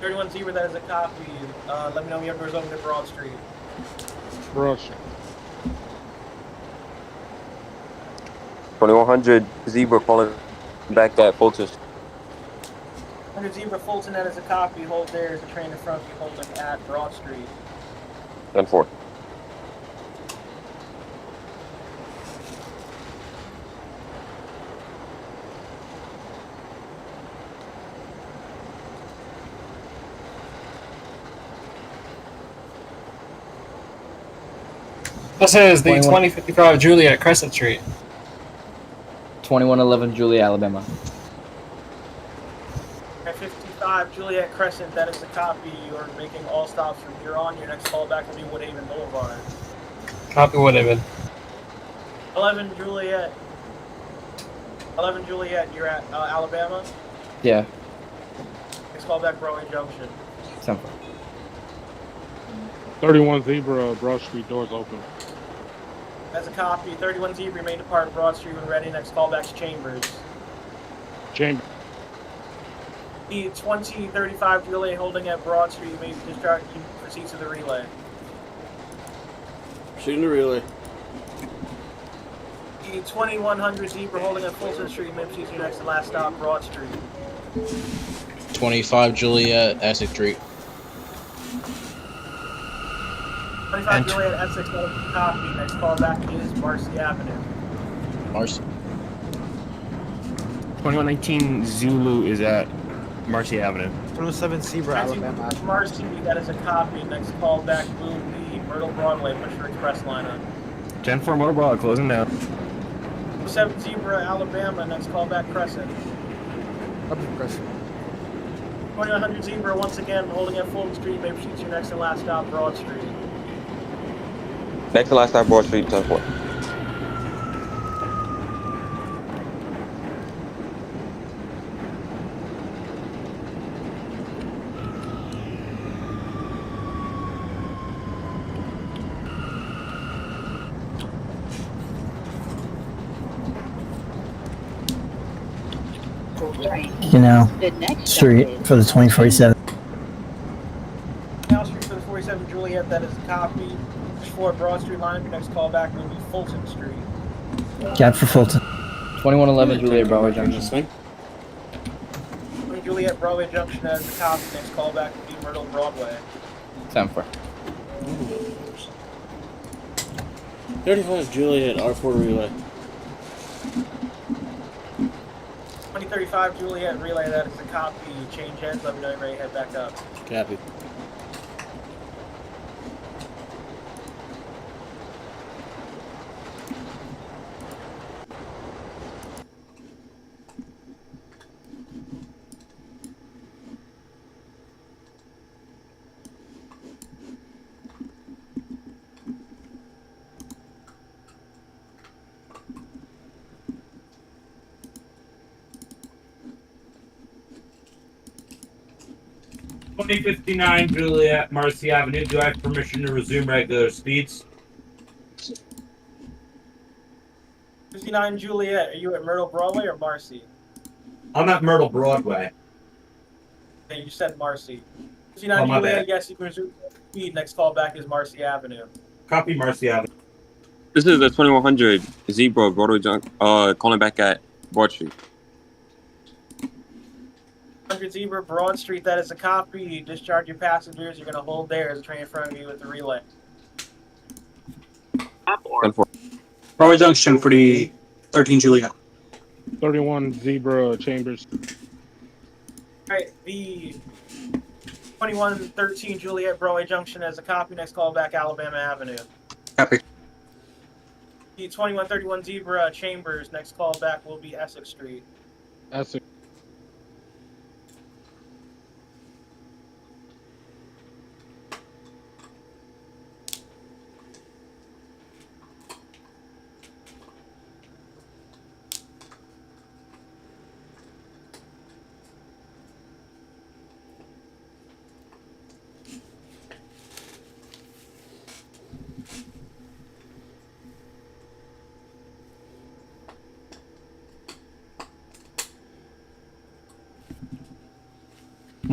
31 Zebra, that is a copy. Let me know when your doors open at Broad Street. Broad Street. 2100 Zebra calling back at Fulton. 100 Zebra Fulton, that is a copy. Hold there is a train in front of you holding at Broad Street. 10-4. This is the 2055 Juliet Crescent Street. 2111 Juliet, Alabama. At 55 Juliet Crescent, that is a copy. You're making all stops from here on. Your next callback will be Woodhaven Boulevard. Copy Woodhaven. 11 Juliet. 11 Juliet, you're at Alabama. Yeah. Next callback, Broadway Junction. Simple. 31 Zebra Broad Street, doors open. That's a copy. 31 Zebra, remain depart Broad Street when ready. Next callback's Chambers. Chamber. The 2035 Juliet holding at Broad Street. You may discharge. You proceed to the relay. Shooting the relay. The 2100 Zebra holding at Fulton Street. You may proceed to your next and last stop, Broad Street. 25 Juliet, Essex Street. 25 Juliet, Essex, copy. Next callback is Marcy Avenue. Marcy. 2119 Zulu is at Marcy Avenue. 27 Zebra, Alabama. Marcy, that is a copy. Next callback will be Myrtle Broadway, push for express lineup. 10-4 Motor Broad, closing now. 7 Zebra, Alabama, next callback Crescent. Up to Crescent. 2100 Zebra, once again, holding at Fulton Street, may proceed to your next and last stop, Broad Street. Next to last stop, Broad Street, 10-4. You know, Street for the 2047. Canal Street for the 47 Juliet, that is a copy. Push 4 Broad Street line, your next callback will be Fulton Street. Cap for Fulton. 2111 Juliet, Broadway Junction. 20 Juliet, Broadway Junction as a copy. Next callback will be Myrtle Broadway. 10-4. 35 Juliet R4 relay. 2035 Juliet relay, that is a copy. Change ends, let me know you're ready to head back up. Copy. $20.59 Juliet, Marcy Avenue. Do I have permission to resume regular speeds? 59 Juliet, are you at Myrtle Broadway or Marcy? I'm at Myrtle Broadway. Okay, you said Marcy. 59 Oh, my Juliet, bad. yes, you can resume speed. Next callback is Marcy Avenue. Copy Marcy Avenue. This is the 2100 Zebra Broadway Junction, calling back at Broad Street. 100 Zebra, Broad Street, that is a copy. You discharge your passengers. You're going to hold there as a train in front of you with the relay. 10-4. Broadway Junction for the 13 Juliet. 31 Zebra Chambers. Alright, the 2113 Juliet, Broadway Junction as a copy. Next callback, Alabama Avenue. Copy. The 2131 Zebra, Chambers. Next callback will be Essex Street. Essex.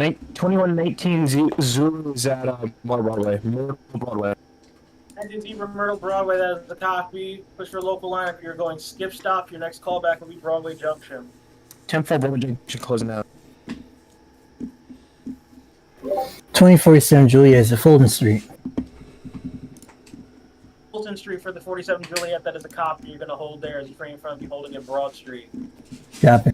2119 Zulu is at Broadway. Broadway. Engine Zebra Myrtle Broadway, that is the copy. Push for local line. If you're going skip stop, your next callback will be Broadway Junction. 10-4 Broadway Junction closing out. 2047 Juliet is at Fulton Street. Fulton Street for the 47 Juliet, that is a copy. You're going to hold there as you frame in front of you holding at Broad Street. Copy.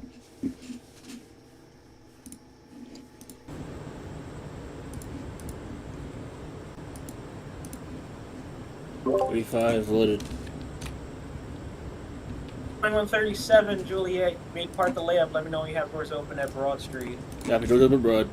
$35 loaded. 2137 Juliet, made part the layup. Let me know when you have doors open at Broad Street. Copy, doors open broad.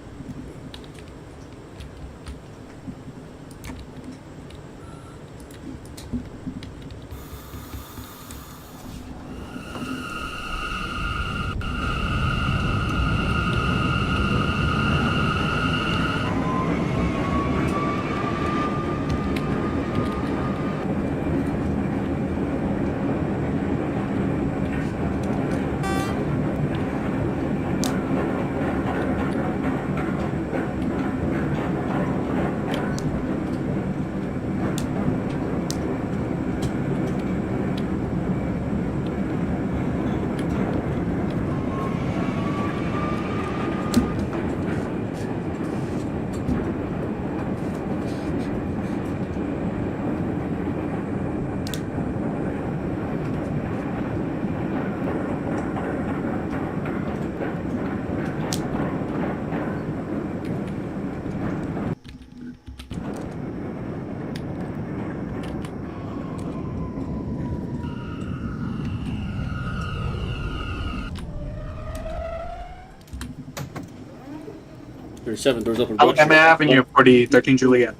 Doors open. Alabama Avenue for the 13 Juliet.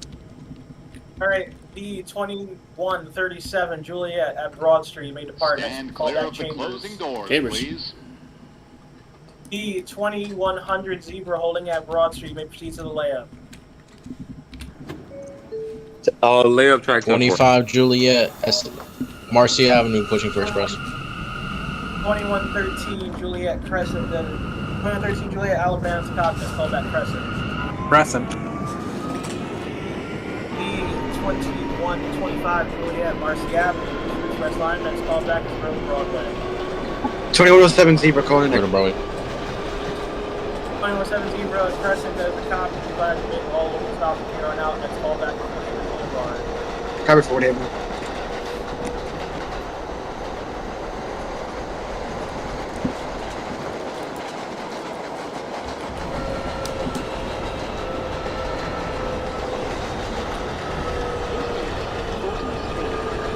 All right, the 2137 Juliet at Broad Street may depart. Stand Call clear back of the Chambers. closing doors, Chambers. please. The 2100 Zebra holding at Broad Street may proceed to the layup. Layup track. 25 Juliet, Marcy Avenue, pushing for Express. 2113 Juliet Crescent, 2113 Juliet Alabama's copy. Call back Crescent. Crescent. The 2125 Juliet Marcy Avenue, Express line. Next call back is Road Broadway. 2107 Zebra calling Go to Broadway. 2117 Zebra Crescent, that is the copy. Glad to make all local stops from here on out. Next call back is Boulevard. Cover 40 Avenue.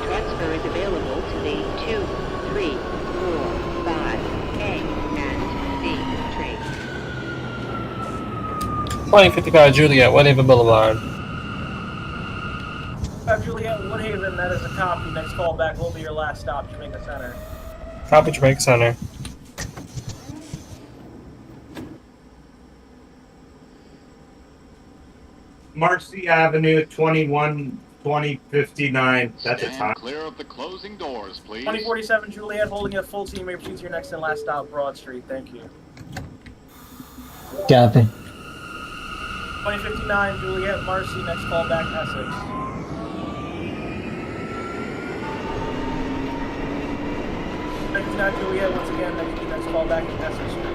Transfer is available to the 2, 3, 4, 5, A, and B trains. 2055 Juliet, Woodhaven Boulevard. Juliet Woodhaven, that is a copy. Next call back will be your last stop, Jamaica Center. Copy Jamaica Center. Marcy Avenue, 2059. That's a Stand time. clear of the closing doors, please. 2047 Juliet holding a full team may proceed to your next and last stop, Broad Street. Thank you. Copy. 2059 Juliet Marcy, next call back Essex. 2059 Juliet, once again, next call back is Essex Street.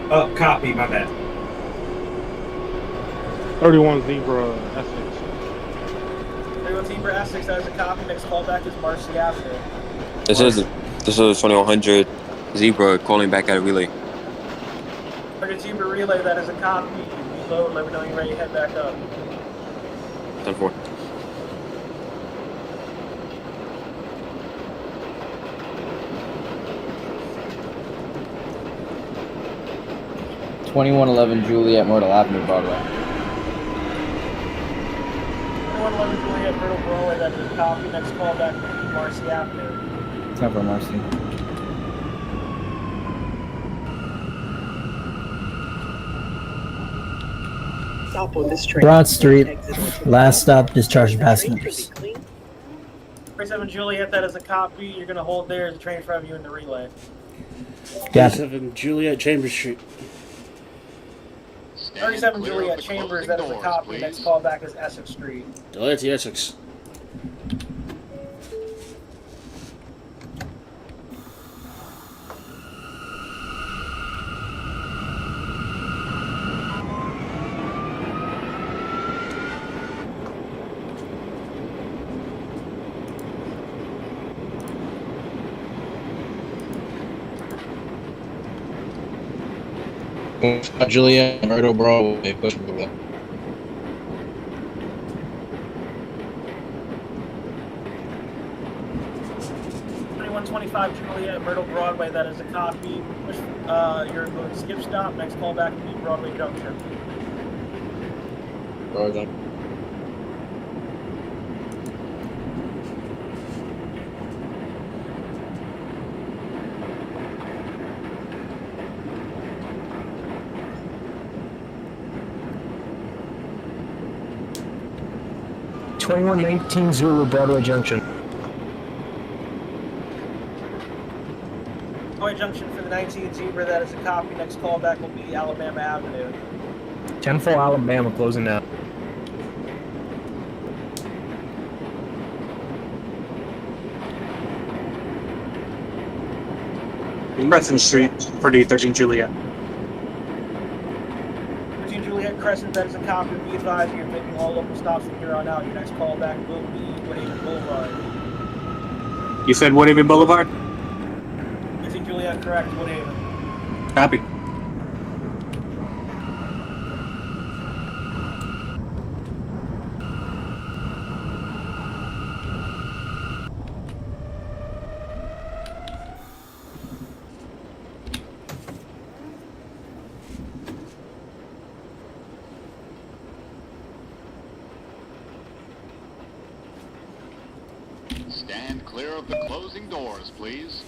Oh, copy, my bad. 31 Zebra Essex. 31 Zebra Essex, that is a copy. Next call back is Marcy Avenue. This is 2100 Zebra calling back at a relay. 100 Zebra Relay, that is a copy. Reload, let me know you're ready to head back up. 10-4. Juliet, Myrtle Avenue, Broadway. 2111 Juliet Myrtle Broadway, that is a copy. Next call back will be Marcy Avenue. 10 for Marcy. Stop on this train. Broad Street. Last stop, discharge passengers. 37 Juliet, that is a copy. You're going to hold there as a train in front of you in the relay. Copy. 7 Juliet, Chambers Street. 37 clear Juliet of the Chambers, closing that is a doors, copy. please. Next call back is Essex Street. Delay to Essex. Juliet, Myrtle Broadway, push for the 2125 Juliet, Myrtle Broadway, that is a copy. You're going to skip stop. Next call back will be Broadway Junction. Broadway. Junction. 2119 Zulu, Broadway Junction. Broadway Junction for the 19 Zebra, that is a copy. Next call back will be Alabama Avenue. 10-4 Alabama, closing now. Crescent Street for the 13 Juliet. 13 Juliet Crescent, that is a copy. Be advised, you're making all local stops from here on out. Your next call back will be Woodhaven Boulevard. You said Woodhaven Boulevard? 13 Juliet, correct, Woodhaven. Copy. Stand clear of the closing doors, please.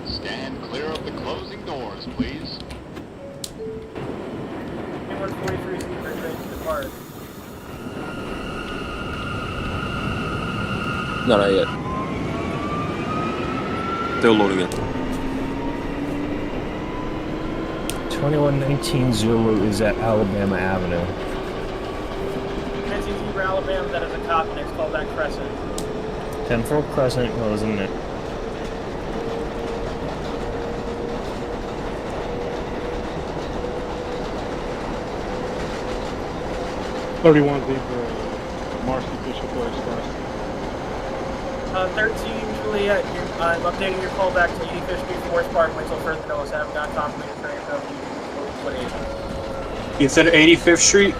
Stand clear of the closing doors, please. 2143 Zebra, ready to depart. No, not yet. Still loading it. 2119 Zulu is at Alabama Avenue. 19 Zebra, Alabama, that is a copy. Next call back Crescent. 10-4 Crescent, closing it. '31 Zebra, Marcy Bishop Express. 13 Juliet, I'm updating your call back to 85th Street Forest Parkway until further notice. I have not confirmed your train of Woodhaven. You said 85th Street?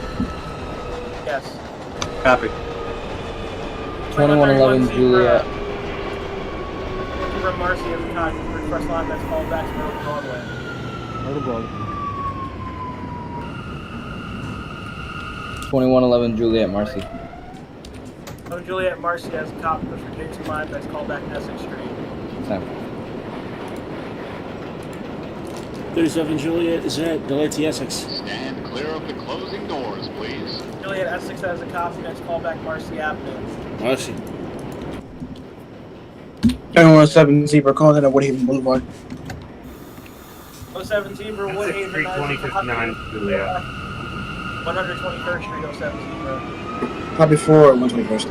Yes. Copy. 2111 Juliet. From Marcy of the Cotton Express line that's called back to Broadway. Myrtle Broadway. 2111 Juliet, Marcy. Oh, Juliet Marcy has a copy of the Jason line that's called back Essex Street. Same. 37 Juliet is at delay to Essex. Stand clear of the closing doors, please. Juliet Essex has a copy. Next call back Marcy Avenue. Marcy. 1017 Zebra calling in at Woodhaven Boulevard. 07 Zebra, Woodhaven, Street 2059 Juliet. 121st Street, 07 Zebra. Copy for 121st.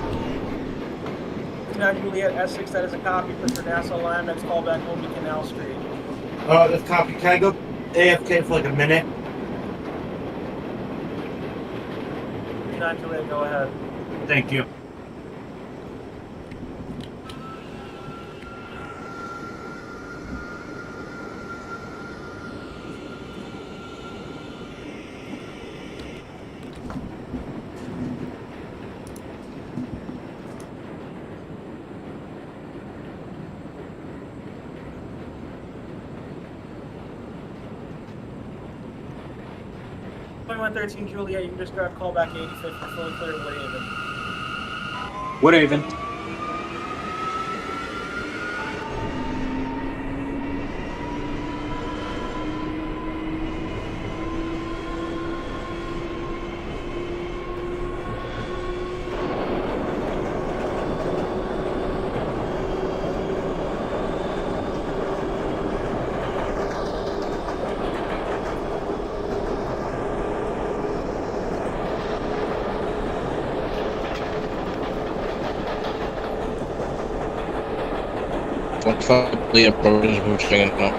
59 Juliet, S6, that is a copy. Push for Nassau line, next call back will be Canal Street. This copy. Can I go AFK for like a minute? 59 Juliet, go ahead. Thank you. Thirteen Juliet, you can just grab call back 85th for fully clear Woodhaven. Woodhaven. Juliet, approaching pushing it now.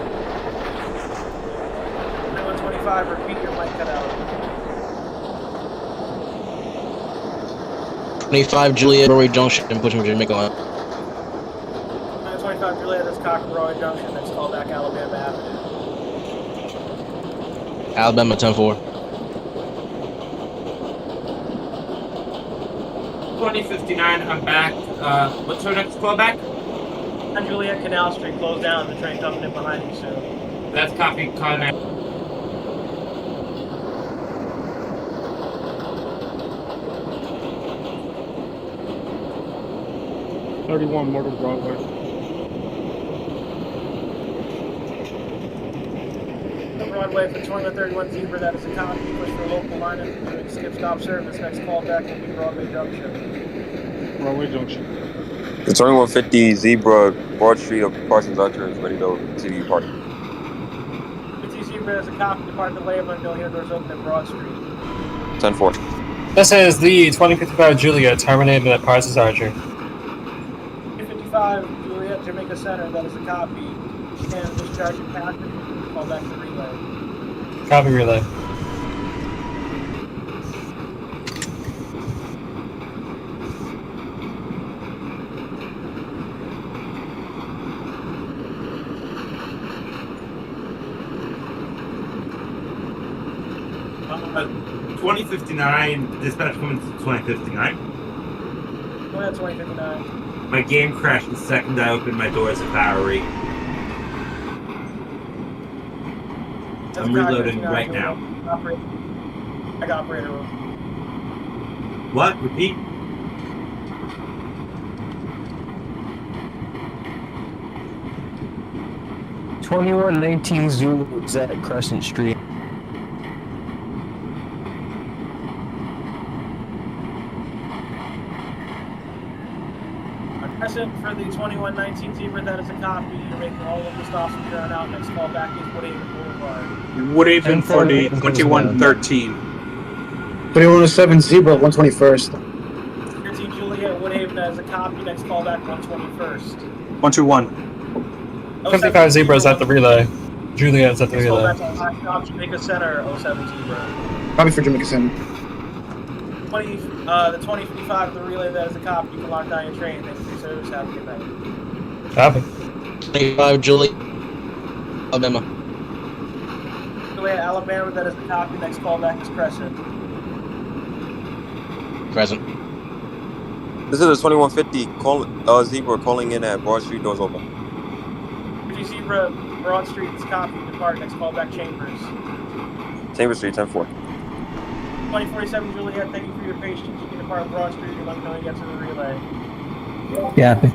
125, repeat your mic cut out. 25 Juliet, Broadway Junction, pushing Jamaica line. 25 Juliet, that's Broadway Junction, next call back Alabama Avenue. Alabama 10-4. 2059, I'm back. What's our next callback? And Juliet, Canal Street, closed down. The train coming in behind you soon. That's copy. Contact. '31 Mortal Broadway. Broadway for 2131 Zebra, that is a copy. Push for local line and doing skip stop service. Next call back will be Broadway Junction. Broadway Junction. The 2150 Zebra, Broad Street of Parsons Archer is ready to TV party. 50 Zebra has a copy. Depart the label until here doors open at Broad Street. 10-4. This is the 2055 Juliet, terminated at Parsons Archer. 255 Juliet, Jamaica Center, that is a copy. And discharging passenger. Call back to relay. Copy relay. Uh, 2059, dispatch coming to 2059. Go ahead, 2059. My game crashed the second I opened my doors at Bowery. I'm reloading right now. I got operator room. What? Repeat? $2119 Zulu is at Crescent Street. Crescent for the 2119 Zebra, that is a copy. You're making all of the stops from here on out. Next call back is Woodhaven Boulevard. Woodhaven for the 2113. 2107 Zebra, 121st. 13 Juliet, Woodhaven, that is a copy. Next call back 121st. 121. 55 Zebra is at the relay. Juliet is at the Next call relay. back to Nassau, Jamaica Center, 07 Zebra. Copy for Jamaica Center. The 2055, the relay, that is a copy. You can lock down your train. Thank you for your service. Have a good night. Copy. 25 Juliet, Alabama. Juliet, Alabama, that is the copy. Next call back is Crescent. Crescent. This is the 2150 Zebra calling in at Broad Street, doors open. 50 Zebra, Broad Street is copy. Depart. Next call back Chambers. Chambers Street, 10-4. 2047 Juliet, thank you for your patience. You can depart Broad Street. You're not going to get to the relay. Copy.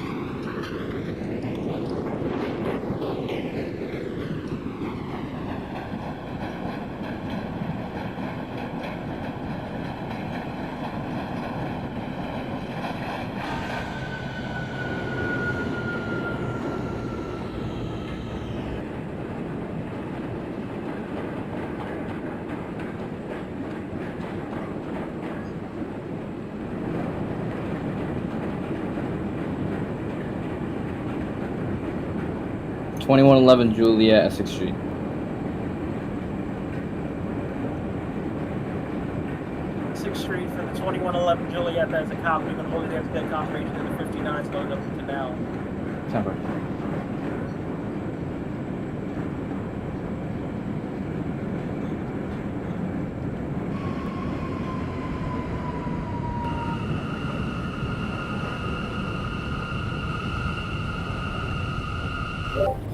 2111 Juliet, Essex Street. Street for the 2111 Juliet. That is a copy. We're going to hold it there to get confirmation of the 59's loaded up the canal. Temper.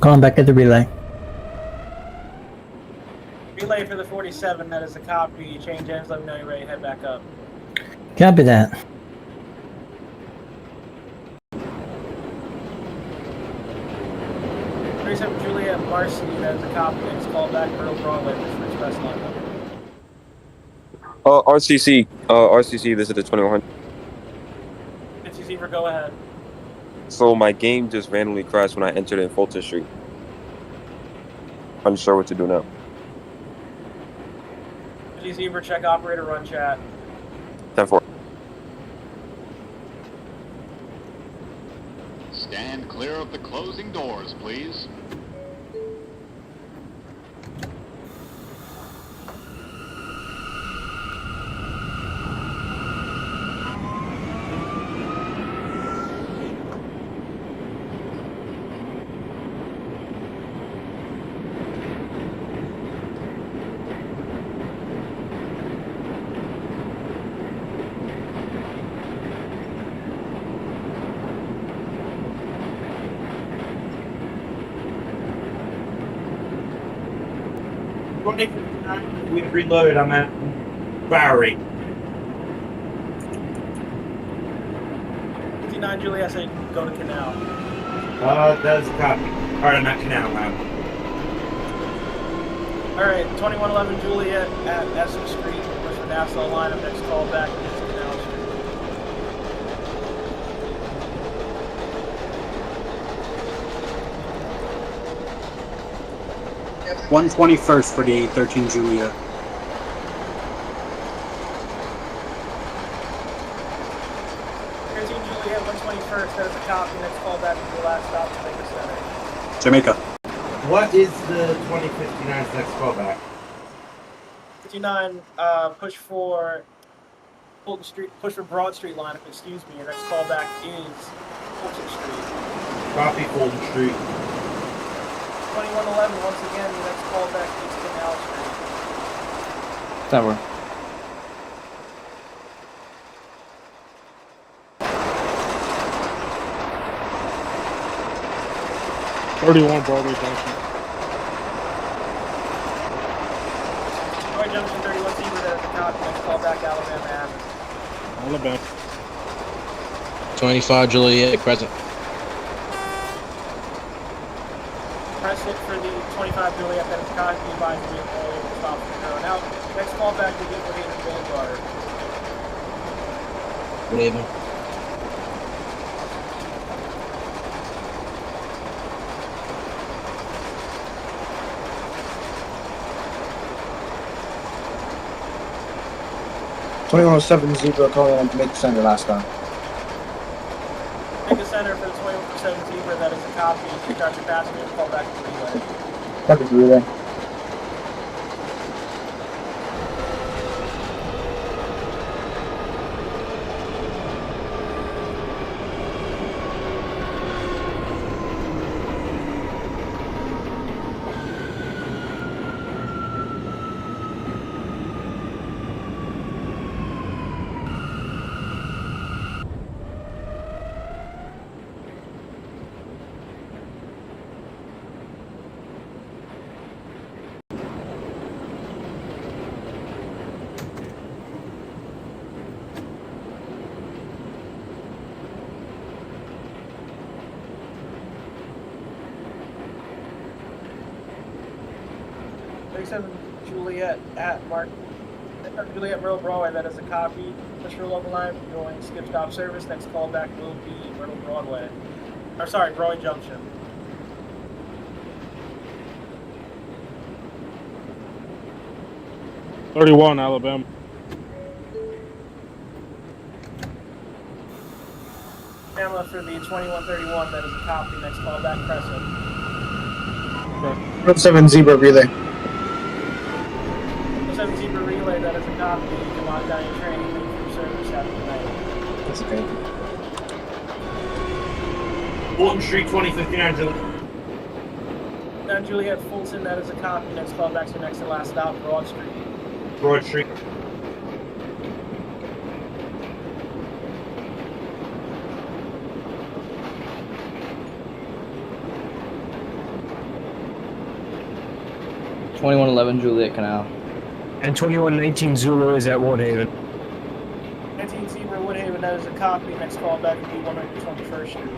Calling back at the relay. Relay for the 47, that is a copy. Change ends, let me know you're ready to head back up. Copy that. Juliet Varsity, that is a copy. It's called back Earl Broadway for Express line. RCC, this is the 2100. It's easy for go ahead. So my game just randomly crashed when I entered in Fulton Street. Unsure what to do now. It's easy for check operator run chat. 10-4. Stand clear of the closing doors, please. We've reloaded. I'm at Bowery. 59 Juliet, say go to canal. That is a copy. Alright, I'm at canal now. Alright, 2111 Juliet at Essex Street. Push the Nassau line. Up next call back against Canal Street. 121st for the 813 Julia. Juliet, 121st, that is a copy. Next call back to the last stop, Jamaica Center. Jamaica. What is the 2059's next callback? 59, push for Fulton Street, push for Broad Street line, excuse me. Your next callback is Fulton Street. Copy Fulton Street. 2111, once again, your next callback is Canal Street. Temper. Broadway Junction. Broadway Junction, 31 Zebra, that is a copy. Next callback, Alabama Avenue. Alabama. 25 Juliet, Crescent. Crescent for the 25 Juliet, that is a copy. By vehicle stop from here on out. Next callback to Vehicle Haven Boulevard. Good evening. Zebra calling on Jamaica Center last time. Jamaica Center for the 2107 Zebra, that is a copy. Discharge your passenger, call back to the relay. Copy the relay. Juliet at Juliet Myrtle Broadway, that is a copy. Push for local line, going skip stop service. Next callback will be Myrtle Broadway. Or sorry, Broadway Junction. Alabama. Pamela for the 2131, that is a copy. Next callback, Crescent. Road 7 Zebra relay. 7 Zebra relay, that is a copy. You can lock down your train. Thank you for your service. Have a good night. That's okay. Fulton Street, 2059 Juliet. Now Juliet Fulton, that is a copy. Next call back to next and last stop, Broad Street. Broad Street. Juliet Canal. And 2119 Zulu is at Woodhaven. 19 Zebra Woodhaven, that is a copy. Next call back will be 121st Street.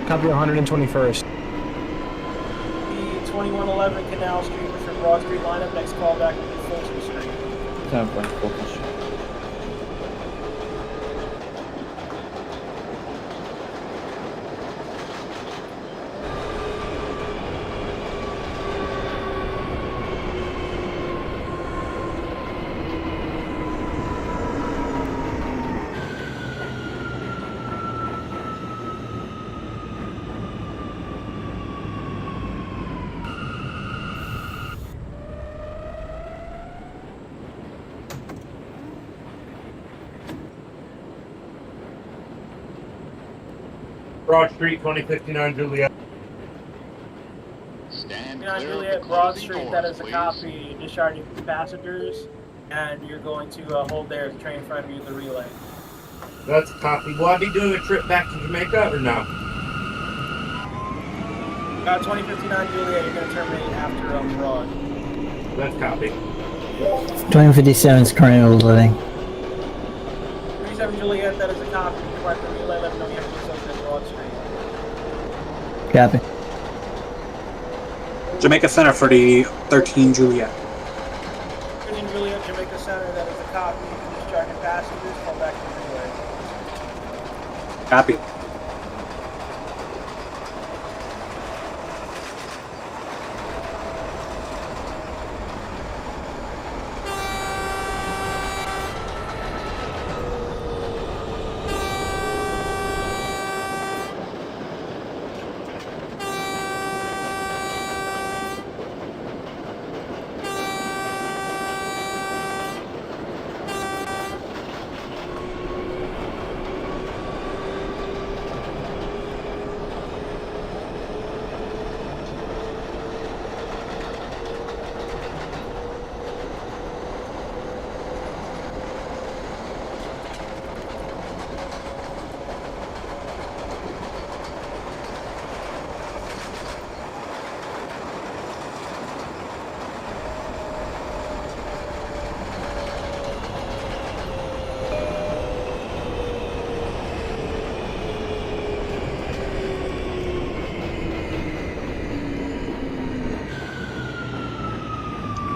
Copy 121st. The 2111 Canal Street, which is Broad Street lineup. Next call back will be Fulton Street. 10-4, Fulton Street. Broad Street, 2059 Juliet. Stand You're on clear Juliet of the Broad closing Street, doors, that is a please. copy. Discharging passengers, and you're going to hold there as the train in front of you, the relay. That's a copy. Will I be doing a trip back to Jamaica or no? 2059 Juliet, you're going to terminate after Broad. That's copy. 2057 is currently living. 37 Juliet, that is a copy. Depart the relay, let me know you have to do something at Broad Street. Copy. Jamaica Center for the 13 Juliet. 13 Juliet, Jamaica Center, that is a copy. Discharging passengers, call back to the relay. Copy.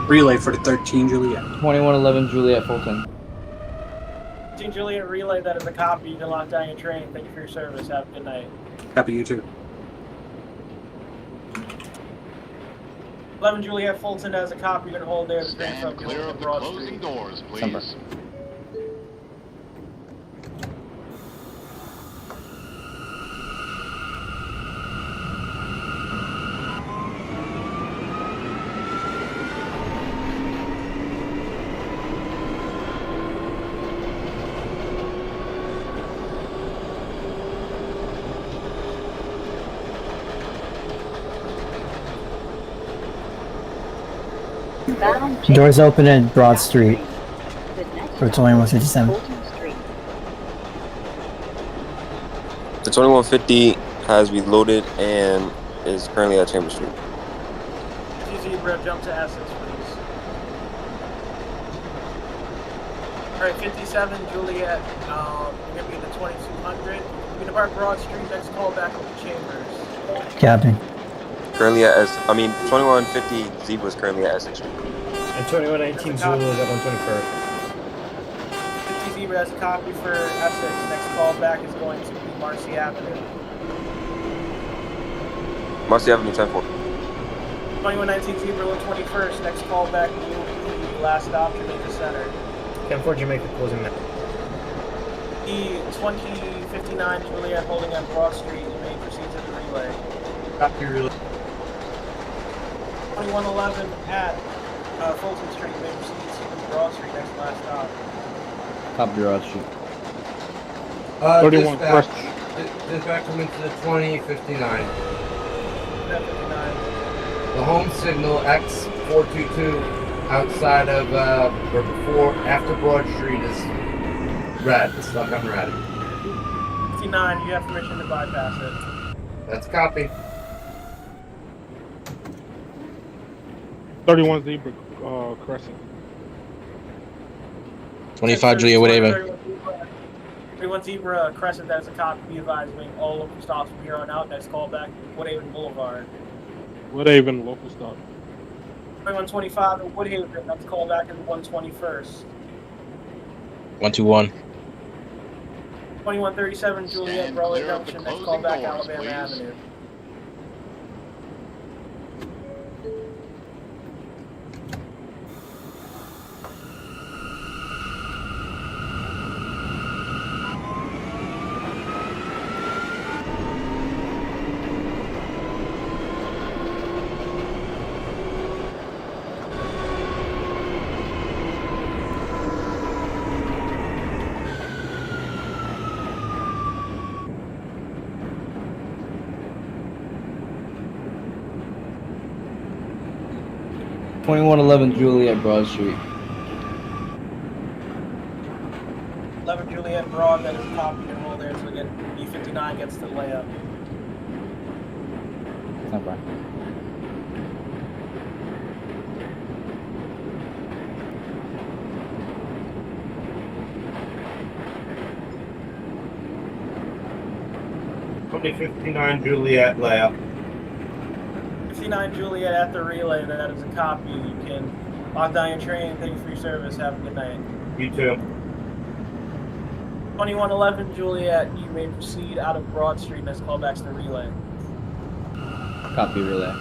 Relay for the 13 Juliet. 2111 Juliet Fulton. 13 Juliet relay, that is a copy. You can lock down your train. Thank you for your service. Have a good night. Copy, you too. 11 Juliet Fulton has a copy. You're going to hold there. The train Stand from clear of the Broad closing Street. doors, please. Center. Doors open at Broad Street for 2157. The 2150 has reloaded and is currently at Chambers Street. Zebra, jump to Essex, please. Alright, 57 Juliet, you're going to be in the 2200. You're going to depart Broad Street, next call back with the Chambers. Copy. Currently at 2150 Zebra is currently at Essex Street. And 2119 Zulu is at 121st. 50 Zebra has a copy for Essex. Next call back is going to be Marcy Avenue. Marcy Avenue 10-4. 2119 Zebra, look 21st. Next call back will be last stop, Jamaica Center. 10-4 Jamaica closing now. The 2059 Juliet holding on Broad Street. You may proceed to the relay. Copy relay. 2111 at Fulton Street, may proceed to Broad Street, next to last stop. Top Broad Street. 31 Dispatch. Crescent. Dispatch come into the 2059. 59. The home signal X422 outside of, or before, after Broad Street is red. It's stuck on red. 59, you have permission to bypass it. That's a copy. 31 Zebra Crescent. 25 Julia Woodhaven. 31 Zebra Crescent, that is a copy. Be advised, all local stops from here on out. Next call back, Woodhaven Boulevard. Woodhaven local stop. 2125 at Woodhaven, that's call back in 121st. 121. 2137 Juliet, Broadway Junction, next call back Alabama Avenue. 2111 Juliet Broad Street. 11 Juliet Broad, that is a copy. You can hold there until B59 gets to the layup. Not bad. $2059 Juliet layup. 59 Juliet at the relay, that is a copy. You can lock down your train. Thank you for your service. Have a good night. You too. 2111 Juliet, you may proceed out of Broad Street. Next call back to the relay. Copy relay.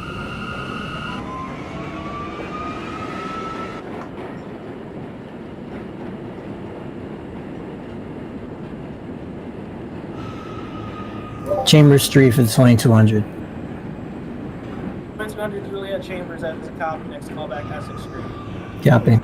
Chambers Street for the 2200. 2200 Juliet Chambers, that is a copy. Next call back Essex Street. Copy.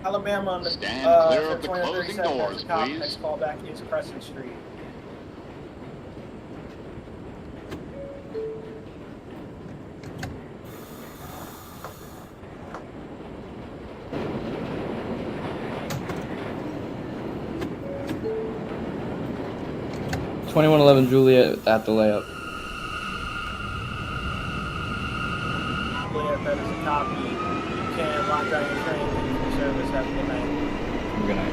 Alabama on the Stand clear of the closing doors, please. Next call back is Crescent Street. $2111 Juliet at the layup. Juliet, that is a copy. You can lock down your train. Thank you for your service. Have a good night. Good night.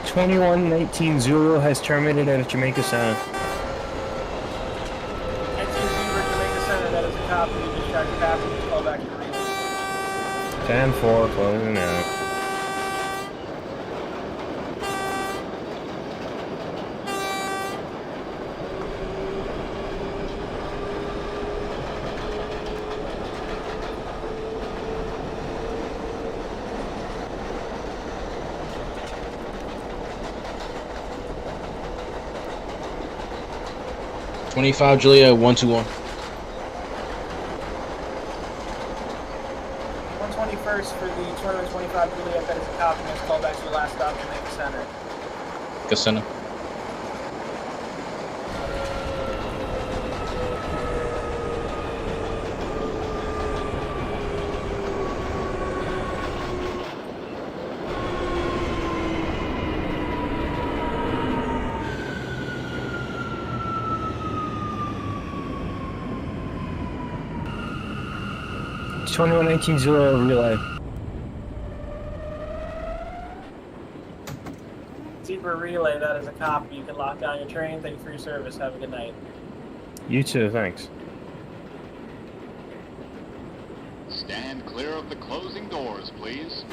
$2119 Zulu has terminated at Jamaica Center. 19 Jamaica Center, that is a copy. Discharge passengers. Call back to the relay. 10-4, closing out. $25 Julia 121. 121st for the 2125 Juliet, that is a copy. Next call back to the last stop, Jamaica Center. Center. 2119 Zulu relay. Zebra relay, that is a copy. You can lock down your train. Thank you for your service. Have a good night. You too, thanks. Stand clear of the closing doors, please.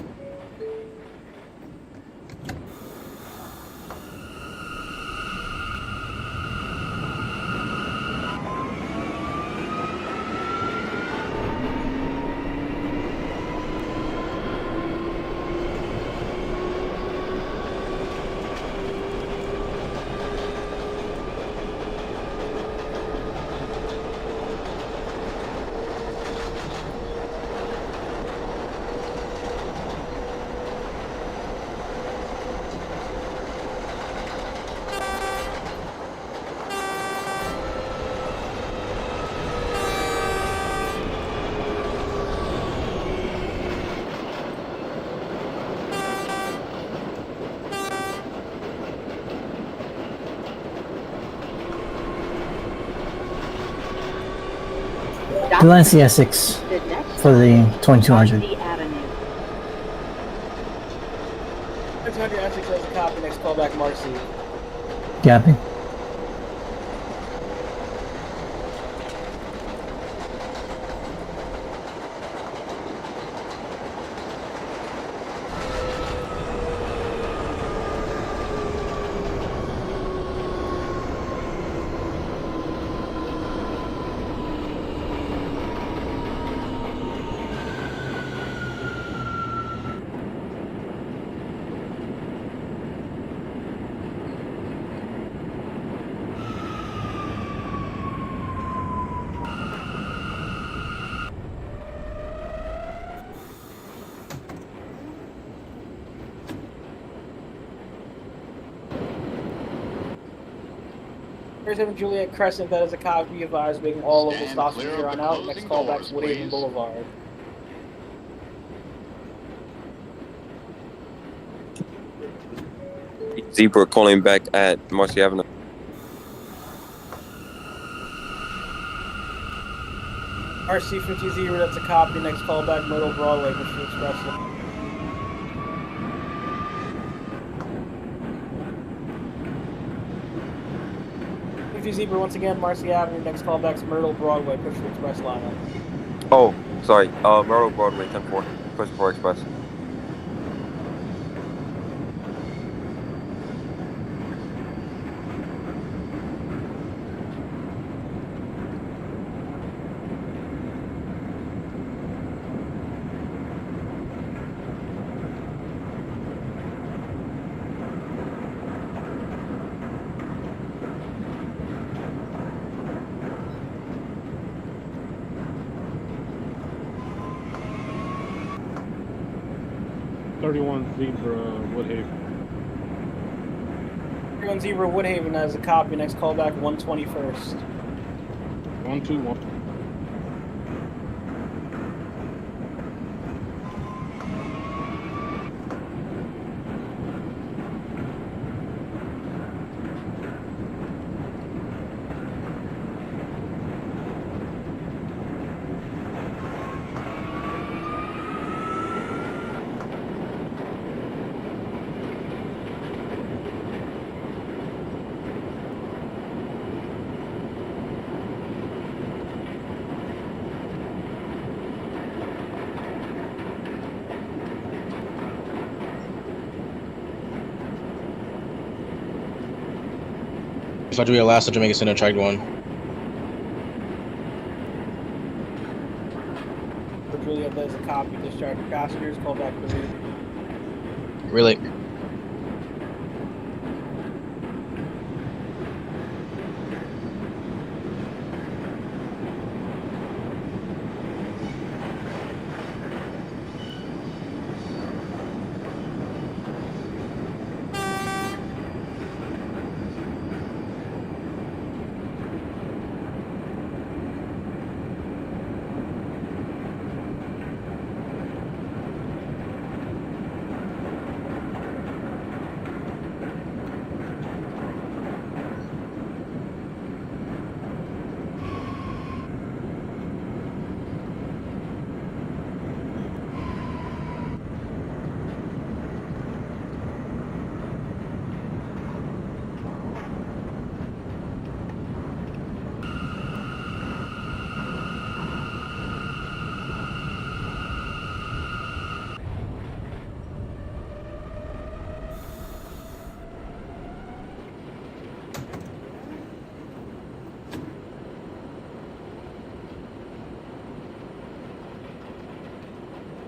Delancey Essex for the 2200. 600 Essex has a copy. Next call back, Marcy. Copy. Juliet Crescent, that is a copy. Advised making all local stops from here on out. Next call back to Woodhaven Boulevard. Zebra calling back at Marcy Avenue. RC50 Zebra, that's a copy. Next call back, Myrtle Broadway, Mission Express. 50 Zebra once again, Marcy Avenue. Next call back to Myrtle Broadway, push for Express line. Oh, sorry. Myrtle Broadway, 10-4. Push for Express. Zebra Woodhaven. 31 Zebra Woodhaven has a copy. Next call back 121st. 121. If I do your last Jamaica Center, track 1. Juliet, there's a copy. Discharge your passengers. Call back to the Really?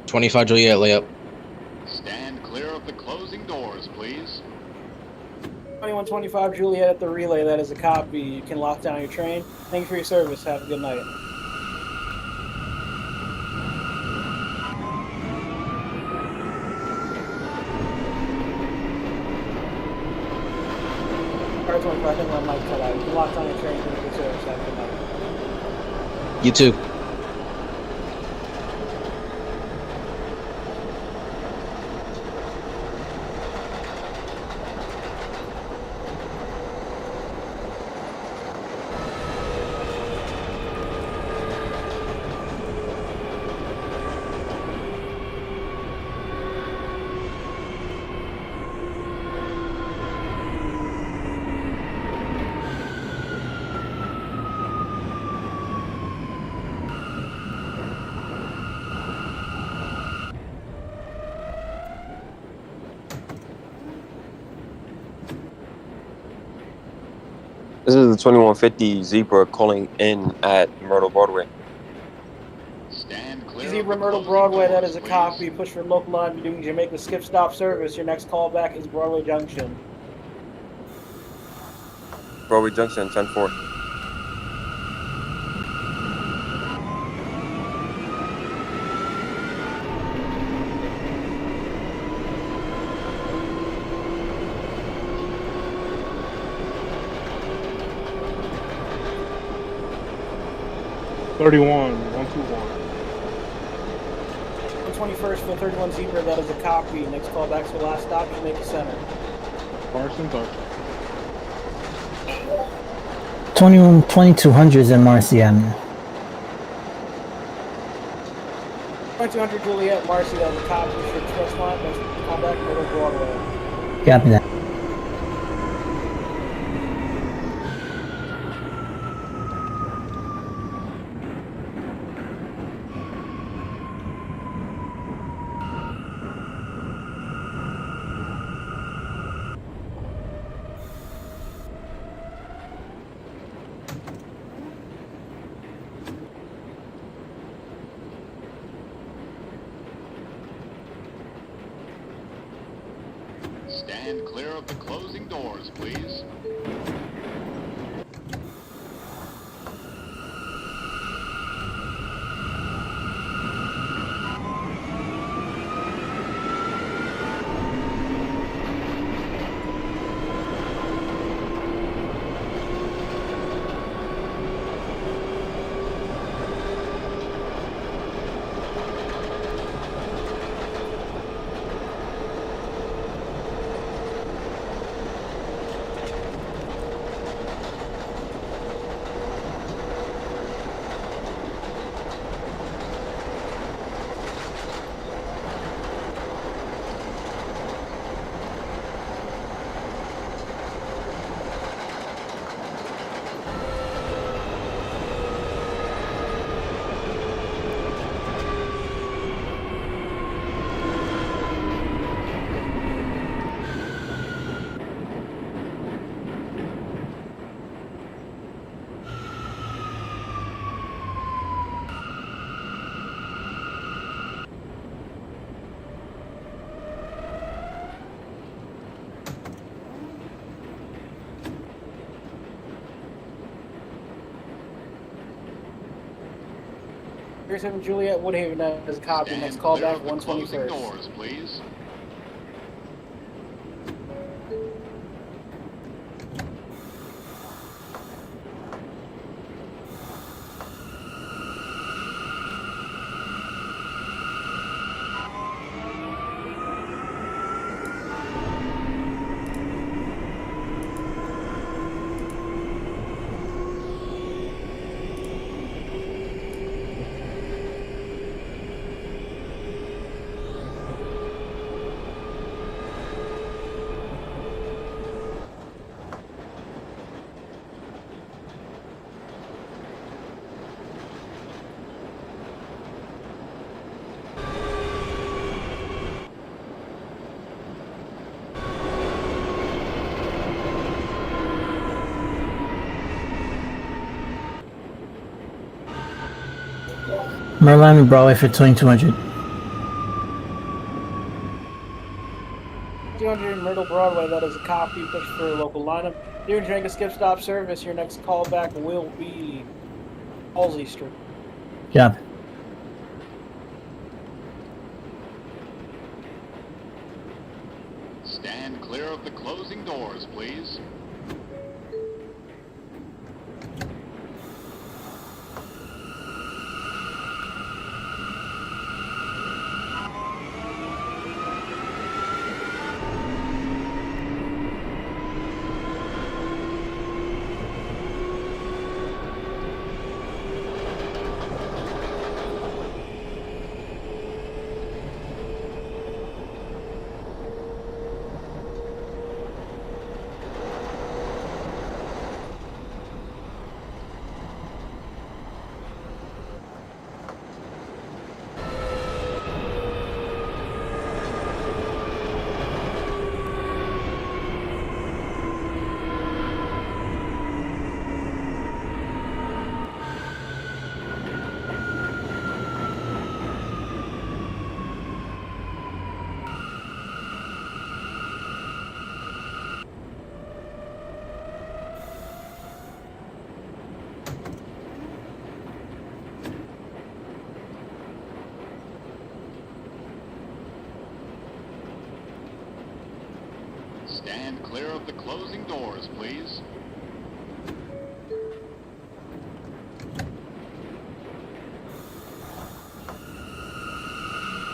25 Juliet layup. Stand clear of the closing doors, please. 2125 Juliet at the relay. That is a copy. You can lock down your train. Thank you for your service. Have a good night. R25, I think my mic cut out. You can lock down your train. Thank you for your service. Have a good night. You too. This is the 2150 Zebra calling in at Myrtle Broadway. Stand clear Zebra of the Myrtle closing Broadway, doors, that is a please. copy. Push for local line. You're doing Jamaica skip stop service. Your next call back is Broadway Junction. Broadway Junction, 10-4. Thirty-one, 121. 121st for 31 Zebra, that is a copy. Next call back to last stop, Jamaica Center. Parsons, 2200s in Marcy Avenue. 2200 Juliet, Marcy, that is a copy for Express line. Next call back, Myrtle Broadway. Copy that. Stand clear of the closing doors, please. Here's 7 Juliet, Woodhaven, that is a copy. Stand Next call clear back, of the closing 121st. doors, please. Merlin and Broadway for 2200. 2200 Myrtle Broadway, that is a copy. Push for local lineup. During Jamaica skip stop service, your next callback will be Halsey Street. Copy. Stand clear of the closing doors, please. Stand clear of the closing doors, please.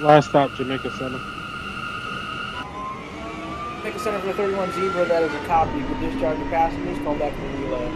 Last stop, Jamaica Center. Jamaica Center for the 31 Zebra, that is a copy. You can discharge your passengers, call back for relay.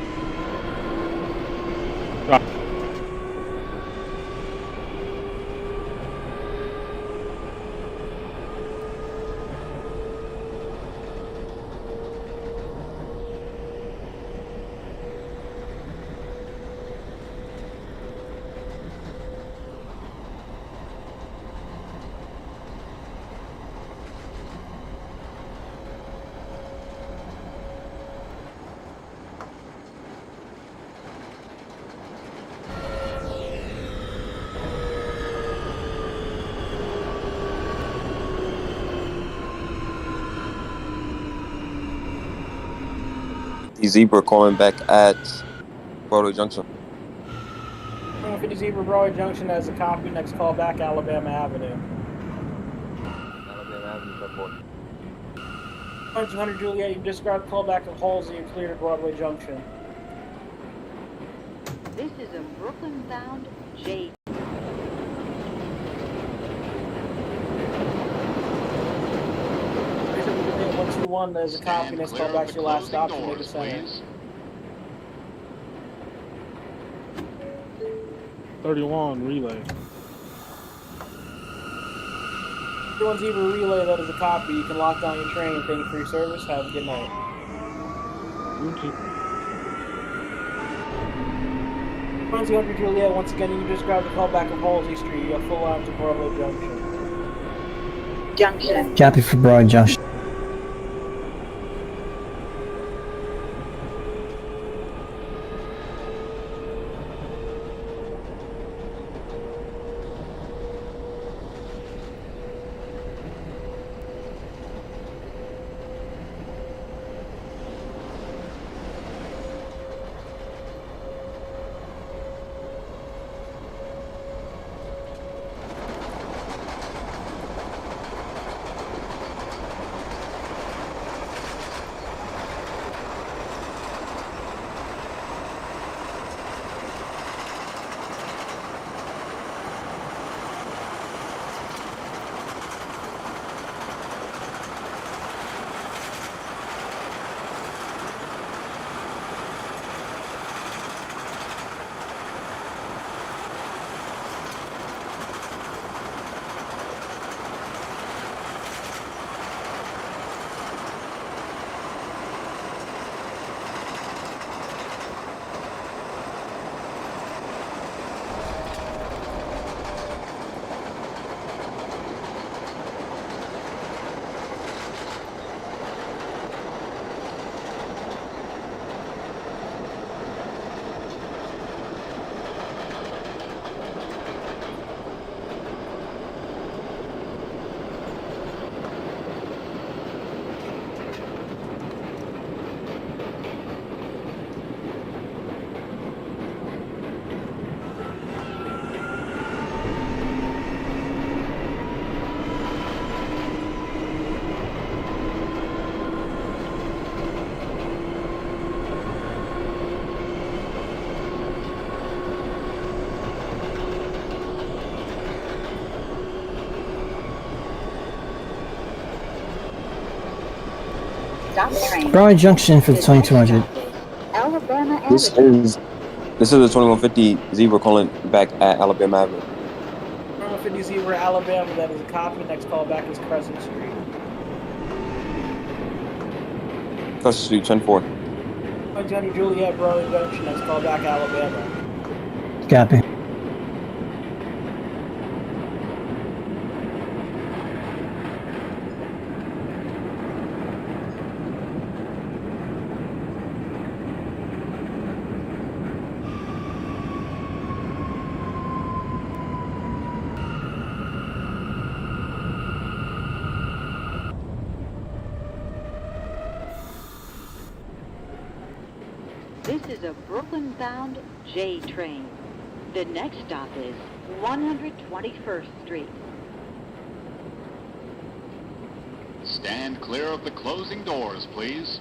The Zebra calling back at Broadway Junction. 50 Zebra Broadway Junction as a copy. Next call back, Alabama Avenue. Alabama Avenue, 200 Juliet, you discard call back of Halsey. You're clear to Broadway Junction. This is a Brooklyn-bound J. 121, there's a copy. Next call back to your last stop, Jamaica Center. 31 relay. 31 Zebra relay, that is a copy. You can lock down your train. Thank you for your service. Have a good night. You too. 200 Juliet, once again, you just grab the call back of Halsey Street. You have full line to Broadway Junction. Copy for Broad Junction. stop train. Broadway Junction for the 2200. Alabama This Avenue. is the 2150 Zebra calling back at Alabama Avenue. 150 Zebra, Alabama. That is a copy. Next call back is Crescent Street. Crescent Street, 10-4. 2000 Juliet, Broadway Junction. Next call back, Alabama. Copy. This is a Brooklyn-bound J train. The next stop is 121st Street. Stand clear of the closing doors, please.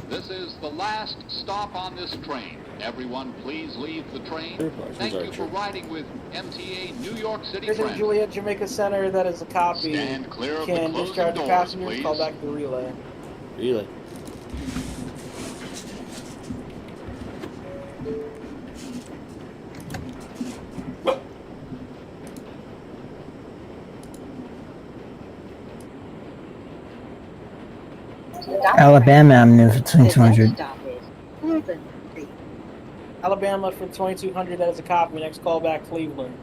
This is the last stop on this train. Everyone, please leave the train. Thank you for riding with MTA New York City Crescent Transit. Juliet, Jamaica Center. That is a copy. Stand clear of the Can closing discharge the doors, passengers. please. Call back the relay. Relay. Alabama Avenue for 2200. Stop is Cleveland Street. Alabama for 2200. That is a copy. Next call back, Cleveland.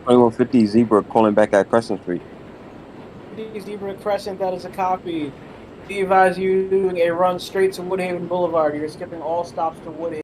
$21.50 Zebra calling back at Crescent Street. Zebra Crescent, that is a copy. We advise you doing a run straight to Woodhaven Boulevard. You're skipping all stops to Woodhaven.